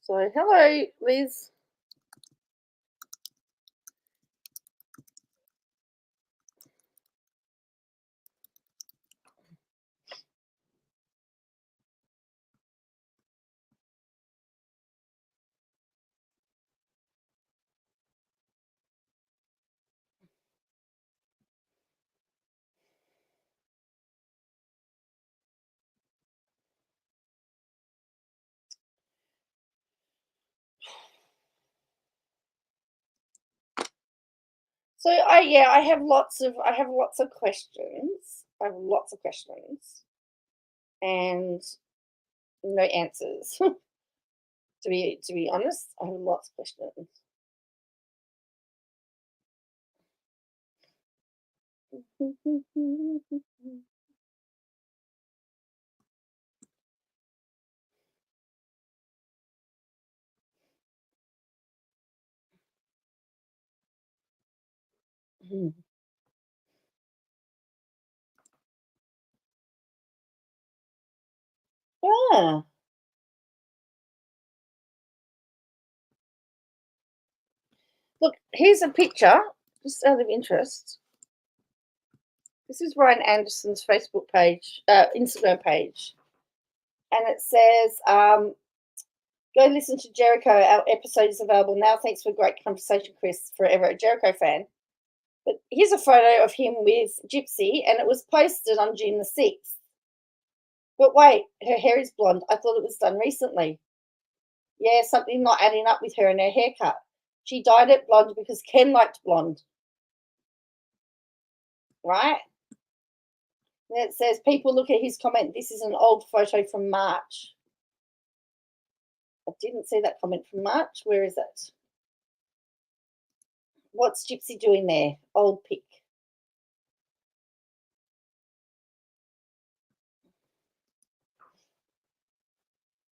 So, hello, Liz. So I have lots of questions. I have lots of questions and no answers. to be honest, I have lots of questions. Ah. Look, here's a picture, just out of interest. This is Ryan Anderson's Facebook page, Instagram page. And it says, go listen to Jericho. Our episode is available now. Thanks for a great conversation, Chris, forever a Jericho fan. But here's a photo of him with Gypsy, and it was posted on June the 6th. But wait, her hair is blonde. I thought it was done recently. Yeah, something not adding up with her and her haircut. She dyed it blonde because Ken liked blonde. Right? And it says, people look at his comment. This is an old photo from March. I didn't see that comment from March. Where is it? What's Gypsy doing there? Old pic.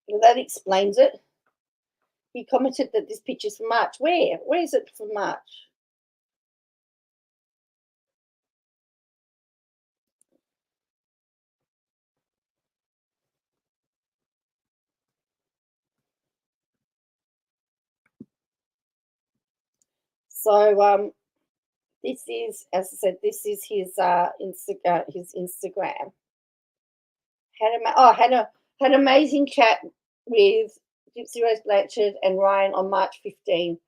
Well, that explains it. He commented that this picture's from March. Where? Where is it from March? So this is, as I said, this is his Instagram. Had an amazing chat with Gypsy Rose Blanchard and Ryan on March 15,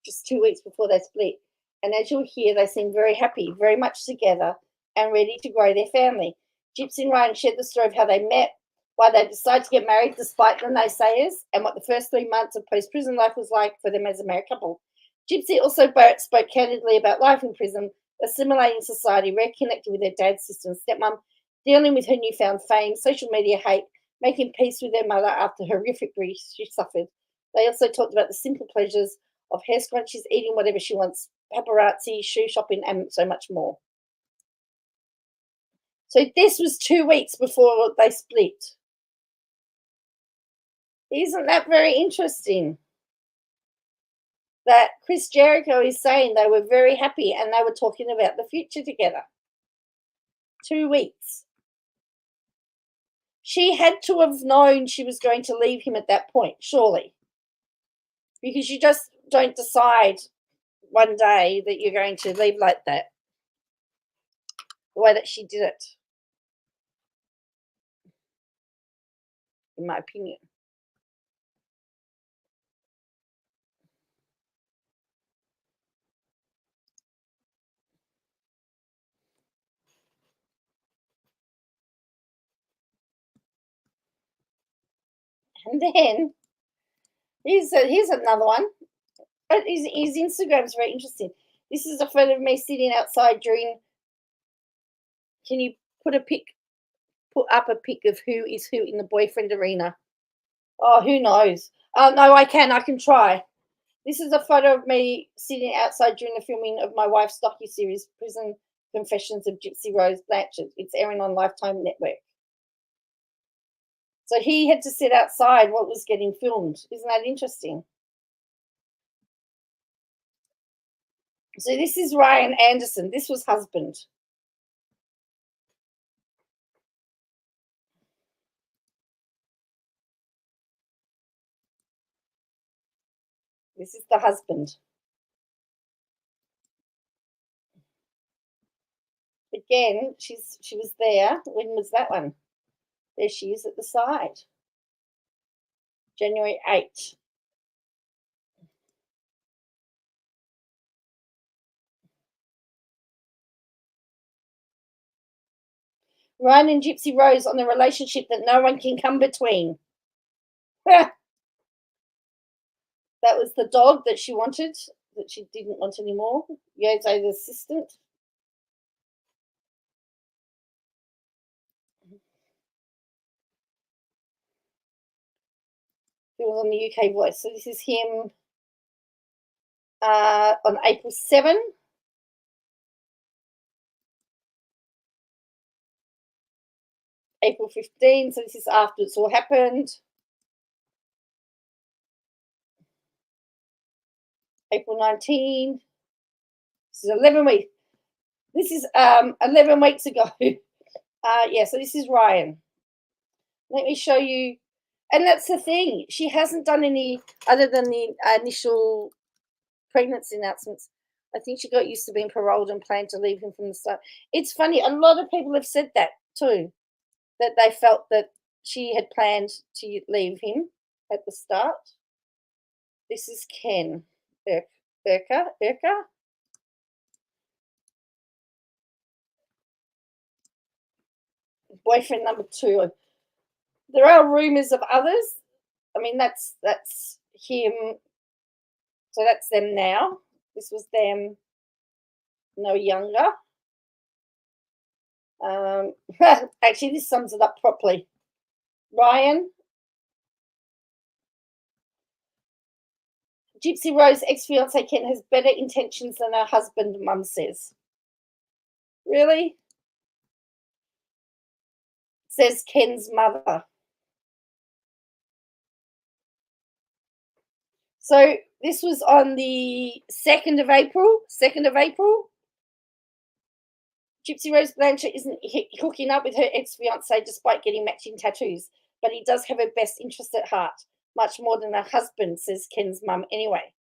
just 2 weeks before they split. And as you'll hear, they seem very happy, very much together, and ready to grow their family. Gypsy and Ryan shared the story of how they met, why they decided to get married despite the naysayers, and what the first 3 months of post-prison life was like for them as a married couple. Gypsy also spoke candidly about life in prison, assimilating society, reconnecting with her dad, sister, and stepmom, dealing with her newfound fame, social media hate, making peace with their mother after horrific grief she suffered. They also talked about the simple pleasures of hair scrunchies, eating whatever she wants, paparazzi, shoe shopping, and so much more. So this was 2 weeks before they split. Isn't that very interesting? That Chris Jericho is saying they were very happy and they were talking about the future together. 2 weeks. She had to have known she was going to leave him at that point, surely. Because you just don't decide one day that you're going to leave like that. The way that she did it. In my opinion. And then here's another one. But his Instagram is very interesting. This is a photo of me sitting outside during. Can you put up a pic of who is who in the boyfriend arena? Oh, who knows? No, I can try. This is a photo of me sitting outside during the filming of my wife's docu-series, Prison Confessions of Gypsy Rose Blanchard. It's airing on Lifetime Network. So he had to sit outside what was getting filmed. Isn't that interesting? So this is Ryan Anderson. This was husband. This is the husband. Again, she was there. When was that one? There she is at the side. January 8th. Ryan and Gypsy Rose on the relationship that no one can come between. That was the dog that she wanted, that she didn't want anymore. Yozo's assistant. He was on the UK Voice. So this is him on April 7. April 15. So this is after it's all happened. April 19. This is 11 weeks. This is 11 weeks ago. Yeah, so this is Ryan. Let me show you. And that's the thing. She hasn't done any other than the initial pregnancy announcements. I think she got used to being paroled and planned to leave him from the start. It's funny. A lot of people have said that too, that they felt that she had planned to leave him at the start. This is Ken Urka. Boyfriend number 2. There are rumors of others. I mean, that's him So that's them now. This was them no younger. Actually, this sums it up properly. Ryan, Gypsy Rose ex-fiance Ken has better intentions than her husband, Mum says. Really? Says Ken's mother. So this was on the 2nd of April. 2nd of April. Gypsy Rose Blanchard isn't hooking up with her ex-fiance despite getting matching tattoos, but he does have her best interest at heart, much more than her husband, says Ken's mum anyway.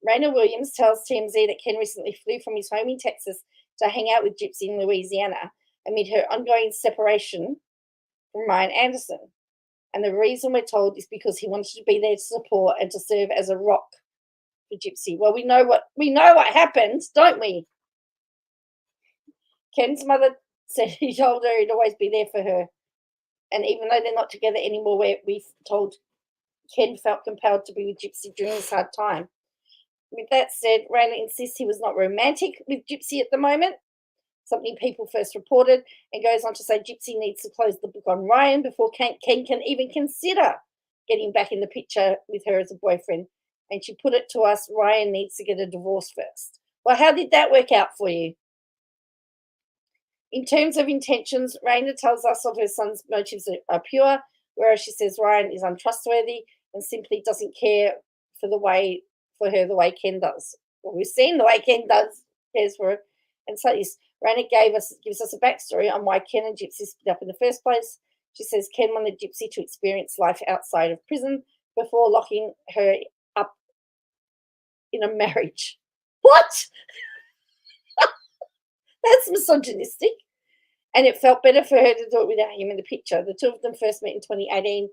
Raina Williams tells TMZ that Ken recently flew from his home in Texas to hang out with Gypsy in Louisiana amid her ongoing separation from Ryan Anderson. And the reason we're told is because he wanted to be there to support and to serve as a rock for Gypsy. Well, we know what happened, don't we? Ken's mother said he told her he'd always be there for her. And even though they're not together anymore, we've told Ken felt compelled to be with Gypsy during this hard time. With that said, Raina insists he was not romantic with Gypsy at the moment, something people first reported, and goes on to say Gypsy needs to close the book on Ryan before Ken can even consider getting back in the picture with her as a boyfriend. And she put it to us, Ryan needs to get a divorce first. Well, how did that work out for you? In terms of intentions, Raina tells us of her son's motives are pure, whereas she says Ryan is untrustworthy and simply doesn't care for her the way Ken does. Well, we've seen the way Ken cares for her. And so Raina gives us a backstory on why Ken and Gypsy split up in the first place. She says Ken wanted Gypsy to experience life outside of prison before locking her up in a marriage. What? That's misogynistic. And it felt better for her to do it without him in the picture. The two of them first met in 2018.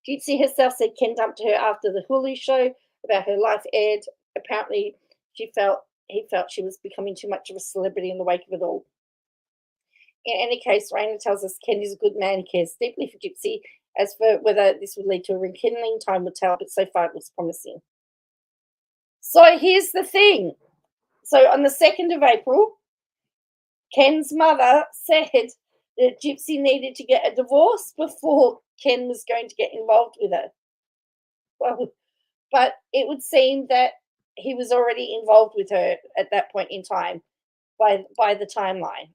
Gypsy herself said Ken dumped her after the Hulu show about her life aired. Apparently, he felt she was becoming too much of a celebrity in the wake of it all. In any case, Raina tells us Ken is a good man. He cares deeply for Gypsy. As for whether this would lead to a rekindling, time will tell, but so far it looks promising. So here's the thing. So on the 2nd of April, Ken's mother said that Gypsy needed to get a divorce before Ken was going to get involved with her. Well, but it would seem that he was already involved with her at that point in time by the timeline.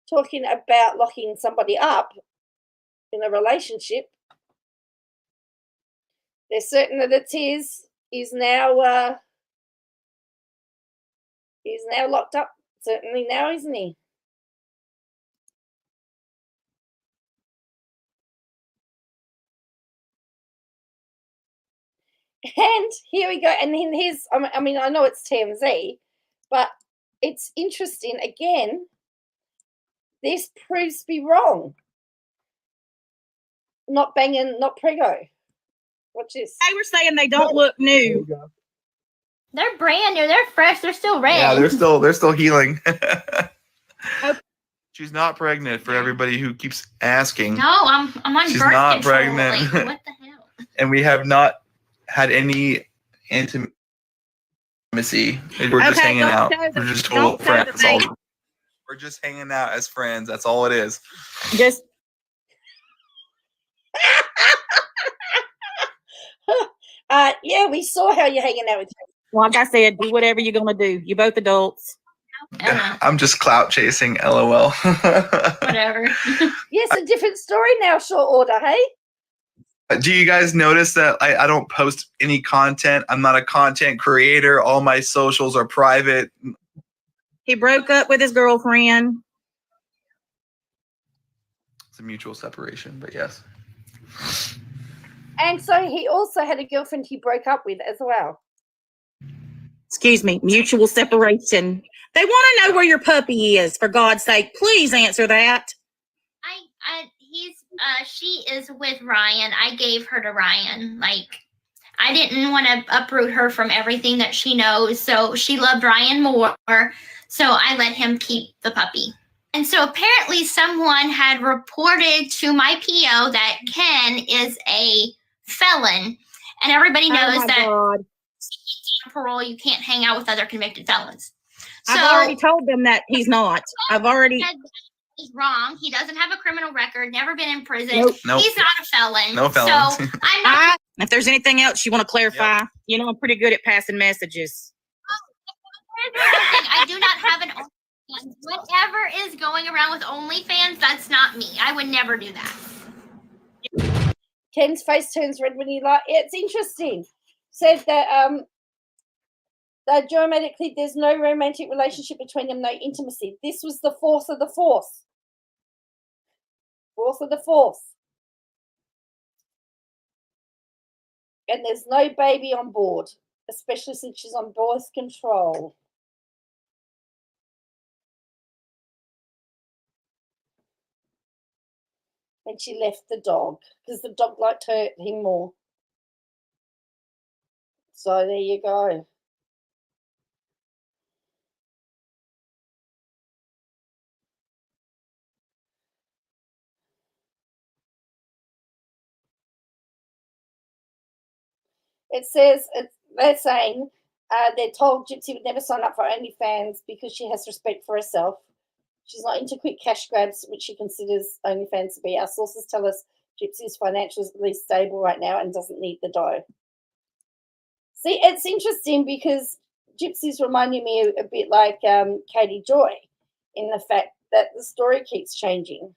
Talking about locking somebody up in a relationship, they're certain that it's he's now locked up. Certainly now, isn't he? And here we go. And then here's, I mean, I know it's TMZ, but it's interesting. Again, this proves to be wrong. Not banging, not prego. Watch this.
They were saying they don't look new.
They're brand new. They're fresh. They're still red.
Yeah, they're still healing. She's not pregnant for everybody who keeps asking.
No, I'm on
She's
birth
not
control.
pregnant.
Like, what the hell?
And we have not had any intimacy. We're just hanging out. We're just total friends. We're just hanging out as friends. That's all it is.
Just
yeah, we saw how you're hanging out with him.
like I said, do whatever you're gonna do. You're both adults.
I'm just clout chasing, LOL.
Whatever.
Yes, a different story now, short order, hey?
Do you guys notice that I don't post any content? I'm not a content creator. All my socials are private.
He broke up with his girlfriend.
It's a mutual separation, but yes.
And so he also had a girlfriend he broke up with as well.
Excuse me, mutual separation. They want to know where your puppy is, for God's sake. Please answer that.
She is with Ryan. I gave her to Ryan. Like, I didn't want to uproot her from everything that she knows. So she loved Ryan more. So I let him keep the puppy. And so apparently someone had reported to my PO that Ken is a felon. And everybody knows that on parole, you can't hang out with other convicted felons.
I've already told them that he's not. I've already.
He's wrong. He doesn't have a criminal record, never been in prison.
Nope.
He's not a felon.
No felons.
So I'm not.
If there's anything else you want to clarify, you know, I'm pretty good at passing messages.
I do not have an OnlyFans. Whatever is going around with OnlyFans, that's not me. I would never do that.
Ken's face turns red when he it's interesting. Said that dramatically there's no romantic relationship between them, no intimacy. This was the fourth of the fourth. Fourth of the fourth. And there's no baby on board, especially since she's on birth control. And she left the dog because the dog liked him more. So there you go. It says, they're saying they're told Gypsy would never sign up for OnlyFans because she has respect for herself. She's not into quick cash grabs, which she considers OnlyFans to be. Our sources tell us Gypsy is financially stable right now and doesn't need the dough. See, it's interesting because Gypsy's reminding me a bit like Katie Joy in the fact that the story keeps changing.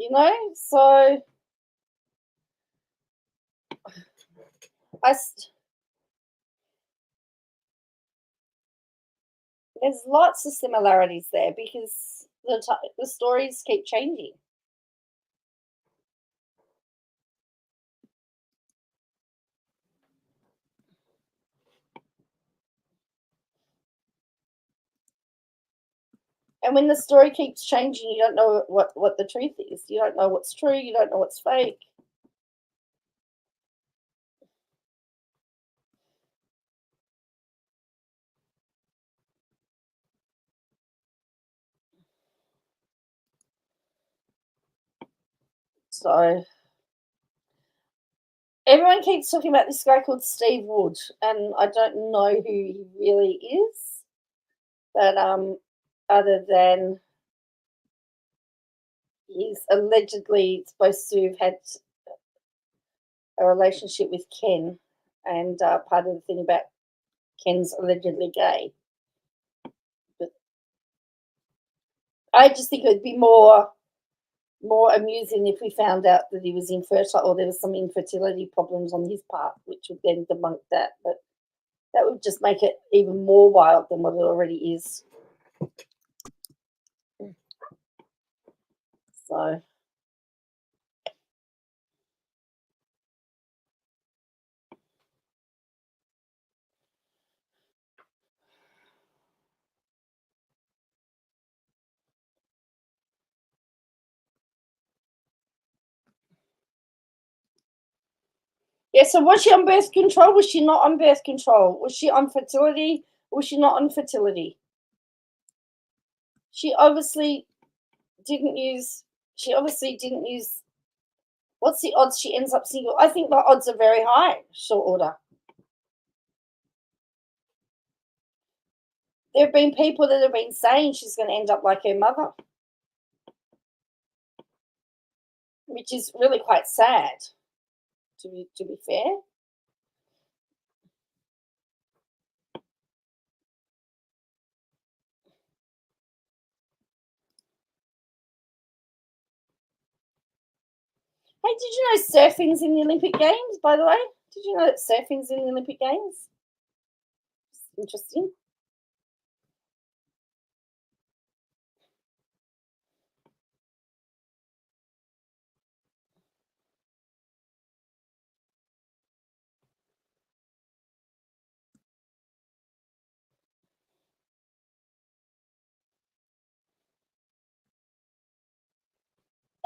You know, so there's lots of similarities there because the stories keep changing. And when the story keeps changing, you don't know what the truth is. You don't know what's true. You don't know what's fake. So everyone keeps talking about this guy called Steve Wood, and I don't know who he really is, but other than he's allegedly supposed to have had a relationship with Ken, and part of the thing about Ken's allegedly gay. But I just think it would be more amusing if we found out that he was infertile or there was some infertility problems on his part, which would then debunk that. But that would just make it even more wild than what it already is. So yeah, so was she on birth control? Was she not on birth control? Was she on fertility? Was she not on fertility? She obviously didn't use. What's the odds she ends up single? I think the odds are very high, short order. There have been people that have been saying she's going to end up like her mother, which is really quite sad, to be fair. Hey, did you know surfing's in the Olympic Games, by the way? Did you know that surfing's in the Olympic Games? Interesting.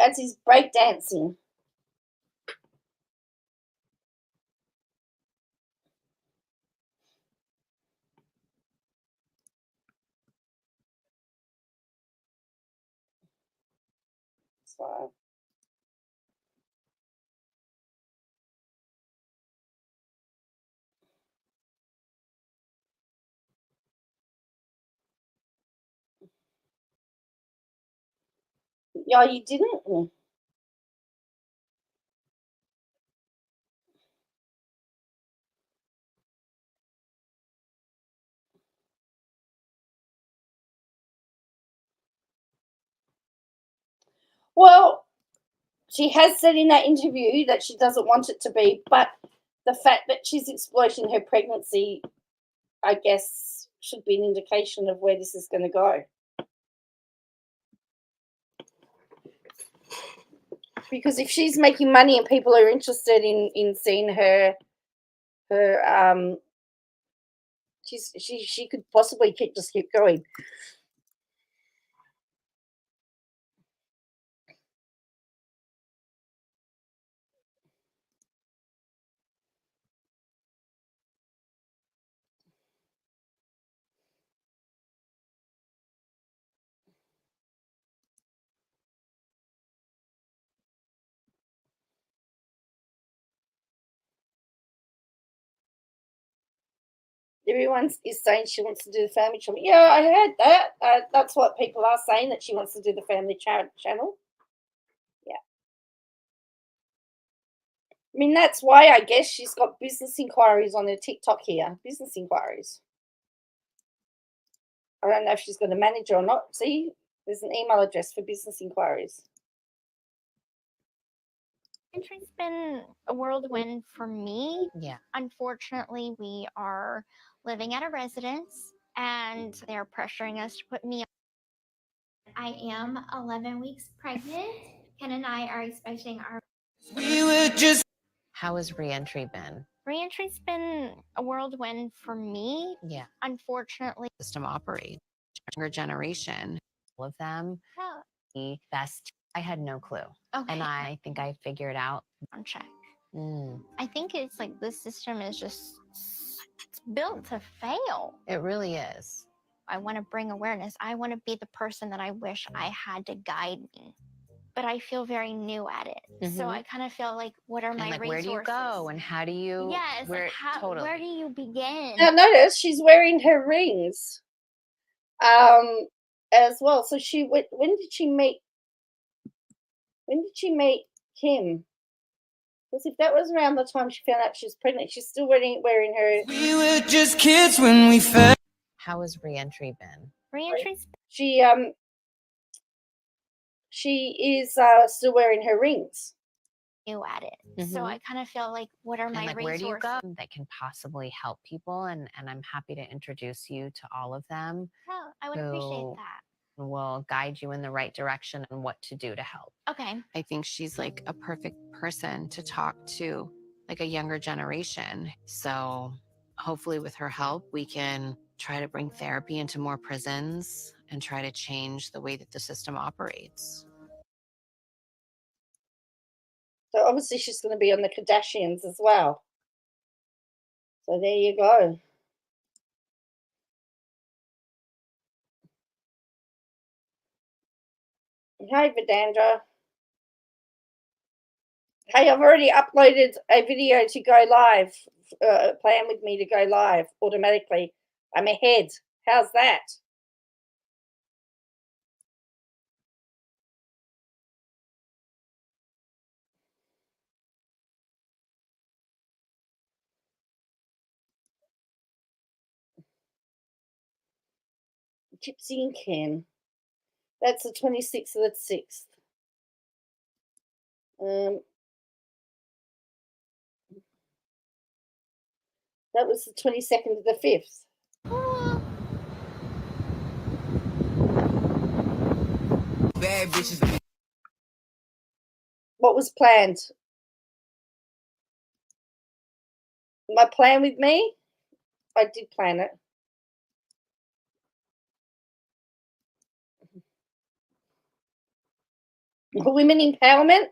That's his breakdancing. So. Yeah, you didn't? Well, she has said in that interview that she doesn't want it to be, but the fact that she's exploiting her pregnancy, I guess, should be an indication of where this is going to go. Because if she's making money and people are interested in seeing her she could possibly just keep going. Everyone is saying she wants to do the family channel. Yeah, I heard that. That's what people are saying, that she wants to do the family channel. Yeah. I mean, that's why I guess she's got business inquiries on her TikTok here. Business inquiries. I don't know if she's going to manage or not. See, there's an email address for business inquiries.
It's been a whirlwind for me.
Yeah.
Unfortunately, we are living at a residence and they're pressuring us to put me on. I am 11 weeks pregnant. Ken and I are expecting our.
How has reentry been?
Reentry's been a whirlwind for me.
Yeah.
Unfortunately.
System operates. Younger generation, all of them, the best. I had no clue.
Okay.
And I think I figured out.
On check. I think it's like this system is just built to fail.
It really is.
I want to bring awareness. I want to be the person that I wish I had to guide me. But I feel very new at it. So I kind of feel like, what are my
like,
resources?
where do you go and how do you?
Yes,
where, totally.
Where do you begin?
Now notice she's wearing her rings as well. So when did she meet Kim? Because if that was around the time she found out she was pregnant, she's still wearing her.
We were just kids when we fell.
How has reentry been?
Reentry's.
She is still wearing her rings.
New at it. So I kind of feel like, what are my resources?
Where do you go that can possibly help people? And I'm happy to introduce you to all of them.
Oh, I would appreciate that.
Will guide you in the right direction and what to do to help.
Okay.
I think she's like a perfect person to talk to, like a younger generation. So hopefully with her help, we can try to bring therapy into more prisons and try to change the way that the system operates.
So obviously she's going to be on the Kardashians as well. So there you go. Hi, Vidandra. Hey, I've already uploaded a video to go live. Plan with me to go live automatically. I'm ahead. How's that? Gypsy and Ken. That's the 26th of the 6th. That was the 22nd of the 5th.
Bad bitches.
What was planned? My plan with me? I did plan it. Women empowerment.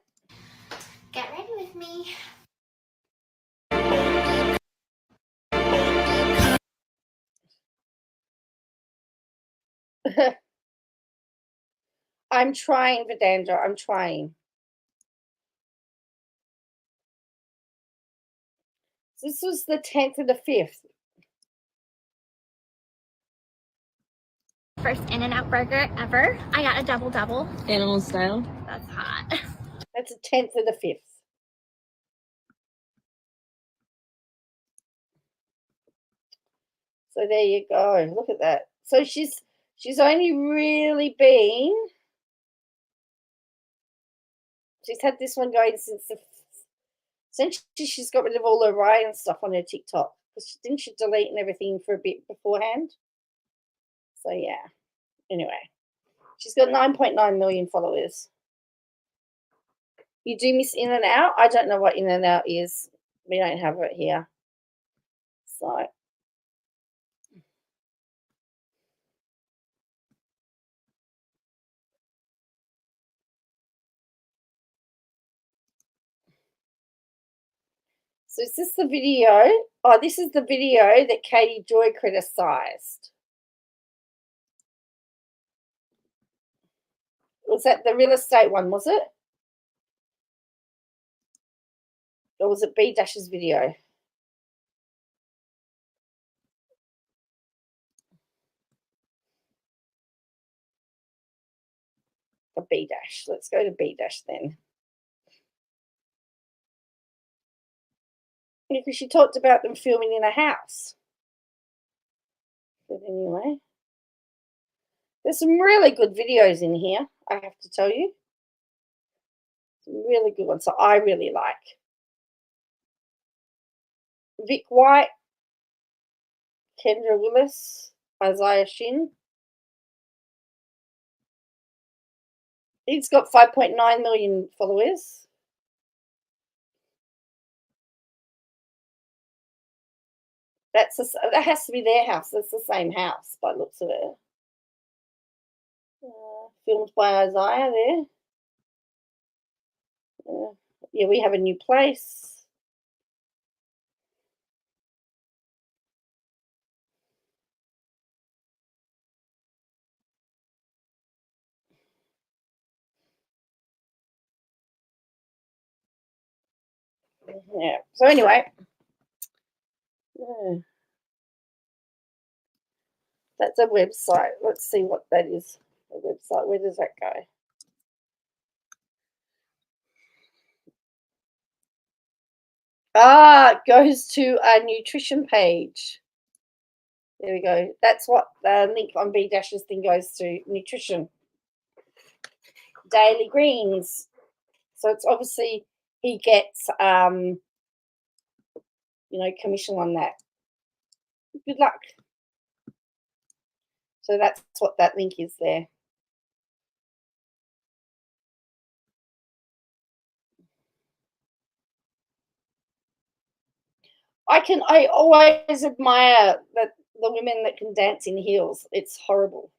Get ready with me.
I'm trying, Vidandra. I'm trying. This was the 10th and the 5th.
First In-N-Out burger ever. I got a double.
Animal style.
That's hot.
That's the 10th and the 5th. So there you go. Look at that. So she's only really been. She's had this one going since she's got rid of all her Ryan stuff on her TikTok. Because didn't she delete and everything for a bit beforehand? So yeah. Anyway, she's got 9.9 million followers. You do miss In-N-Out? I don't know what In-N-Out is. We don't have it here. So is this the video? Oh, this is the video that Katie Joy criticised. Was that the real estate one, was it? Or was it B-Dash's video? The B-Dash. Let's go to B-Dash then. Because she talked about them filming in a house. But anyway. There's some really good videos in here, I have to tell you. Some really good ones that I really like. Vic White, Kendra Willis, Isaiah Shin. He's got 5.9 million followers. That has to be their house. That's the same house by the looks of it. Filmed by Isaiah there. Yeah, we have a new place. Yeah. So anyway. Yeah. That's a website. Let's see what that is. A website. Where does that go? It goes to a nutrition page. There we go. That's what the link on B-Dash's thing goes to. Nutrition. Daily greens. So it's obviously he gets commission on that. Good luck. So that's what that link is there. I always admire the women that can dance in heels. It's horrible.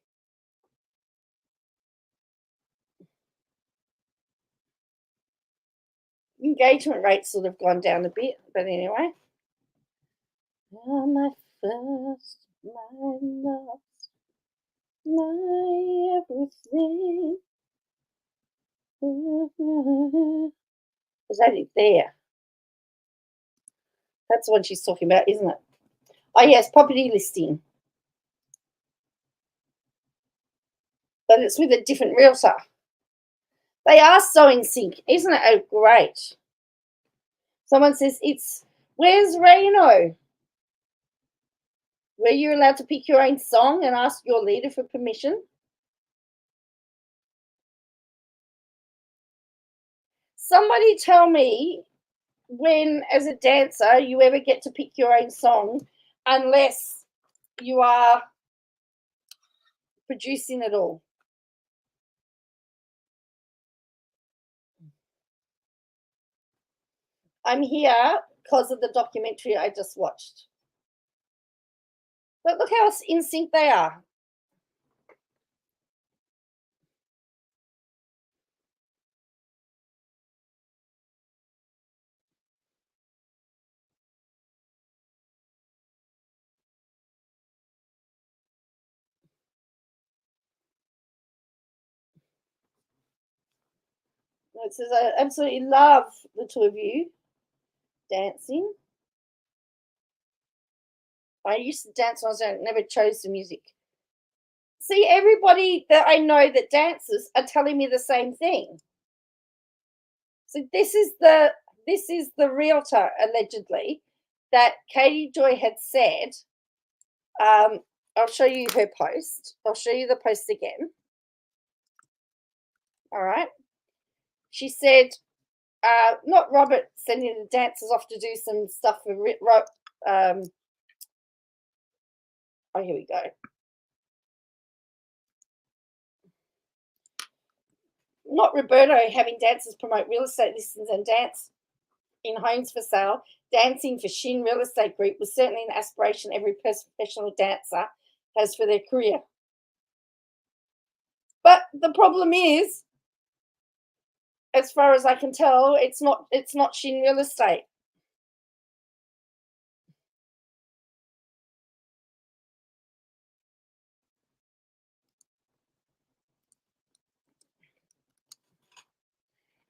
Engagement rates sort of gone down a bit, but anyway. Oh, my first, my last, my everything. Was that it there? That's what she's talking about, isn't it? Oh, yes, property listing. But it's with a different realtor. They are so in sync. Isn't it great? Someone says, where's Reno? Were you allowed to pick your own song and ask your leader for permission? Somebody tell me when, as a dancer, you ever get to pick your own song unless you are producing it all. I'm here because of the documentary I just watched. But look how in sync they are. It says, I absolutely love the two of you dancing. I used to dance when I was young, never chose the music. See, everybody that I know that dances are telling me the same thing. So this is the realtor, allegedly, that Katie Joy had said. I'll show you her post. I'll show you the post again. All right. She said, not Robert sending the dancers off to do some stuff for oh, here we go. Not Roberto having dancers promote real estate listings and dance in homes for sale. Dancing for Shin Real Estate Group was certainly an aspiration every professional dancer has for their career. But the problem is, as far as I can tell, it's not Shin Real Estate.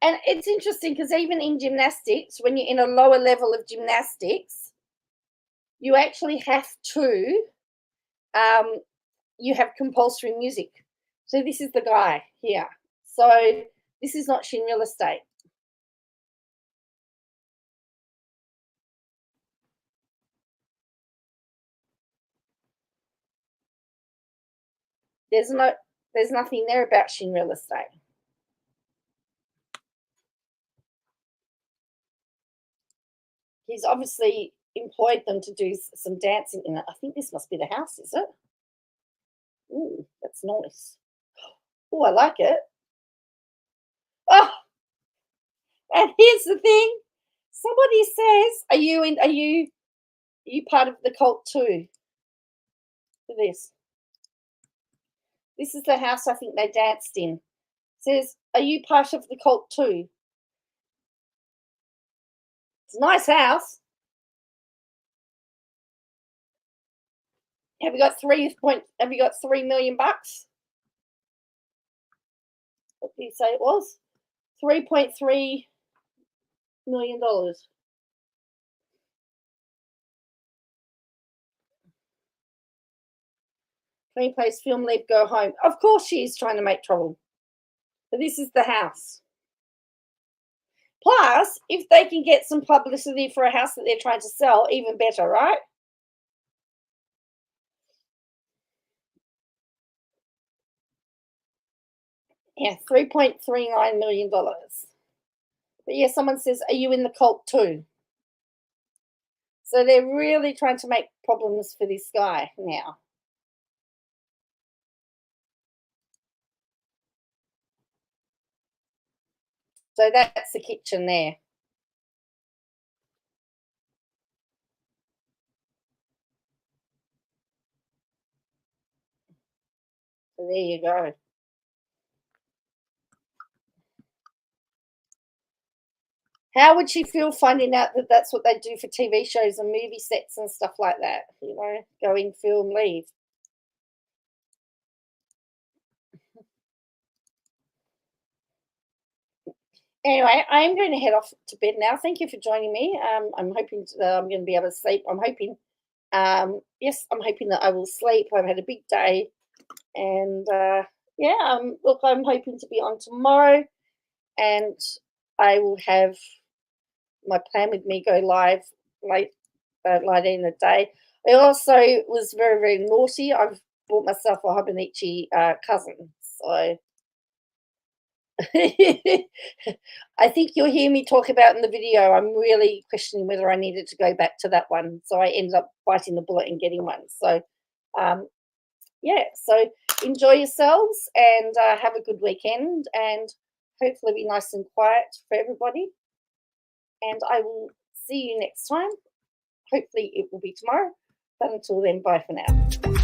And it's interesting because even in gymnastics, when you're in a lower level of gymnastics, you actually have to, you have compulsory music. So this is the guy here. So this is not Shin Real Estate. There's nothing there about Shin Real Estate. He's obviously employed them to do some dancing in it. I think this must be the house, is it? Ooh, that's nice. Oh, I like it. Oh, and here's the thing. Somebody says, are you part of the cult too? For this. This is the house I think they danced in. It says, are you part of the cult too? It's a nice house. Have you got 3 million bucks? What did you say it was? $3.3 million. Clean place, film, leave, go home. Of course she is trying to make trouble. But this is the house. Plus, if they can get some publicity for a house that they're trying to sell, even better, right? Yeah, $3.39 million. But yeah, someone says, are you in the cult too? So they're really trying to make problems for this guy now. So that's the kitchen there. So there you go. How would she feel finding out that that's what they do for TV shows and movie sets and stuff like that? You know, go in, film, leave. Anyway, I'm going to head off to bed now. Thank you for joining me. I'm hoping I'm going to be able to sleep. I'm hoping, yes, I'm hoping that I will sleep. I've had a big day. And, yeah, look, I'm hoping to be on tomorrow. And I will have my Plan With Me go live later in the day. I also was very, very naughty. I've bought myself a Hobonichi cousin. So I think you'll hear me talk about in the video. I'm really questioning whether I needed to go back to that one. So I ended up biting the bullet and getting one. So, yeah, so enjoy yourselves and have a good weekend and hopefully be nice and quiet for everybody. And I will see you next time. Hopefully it will be tomorrow. But until then, bye for now.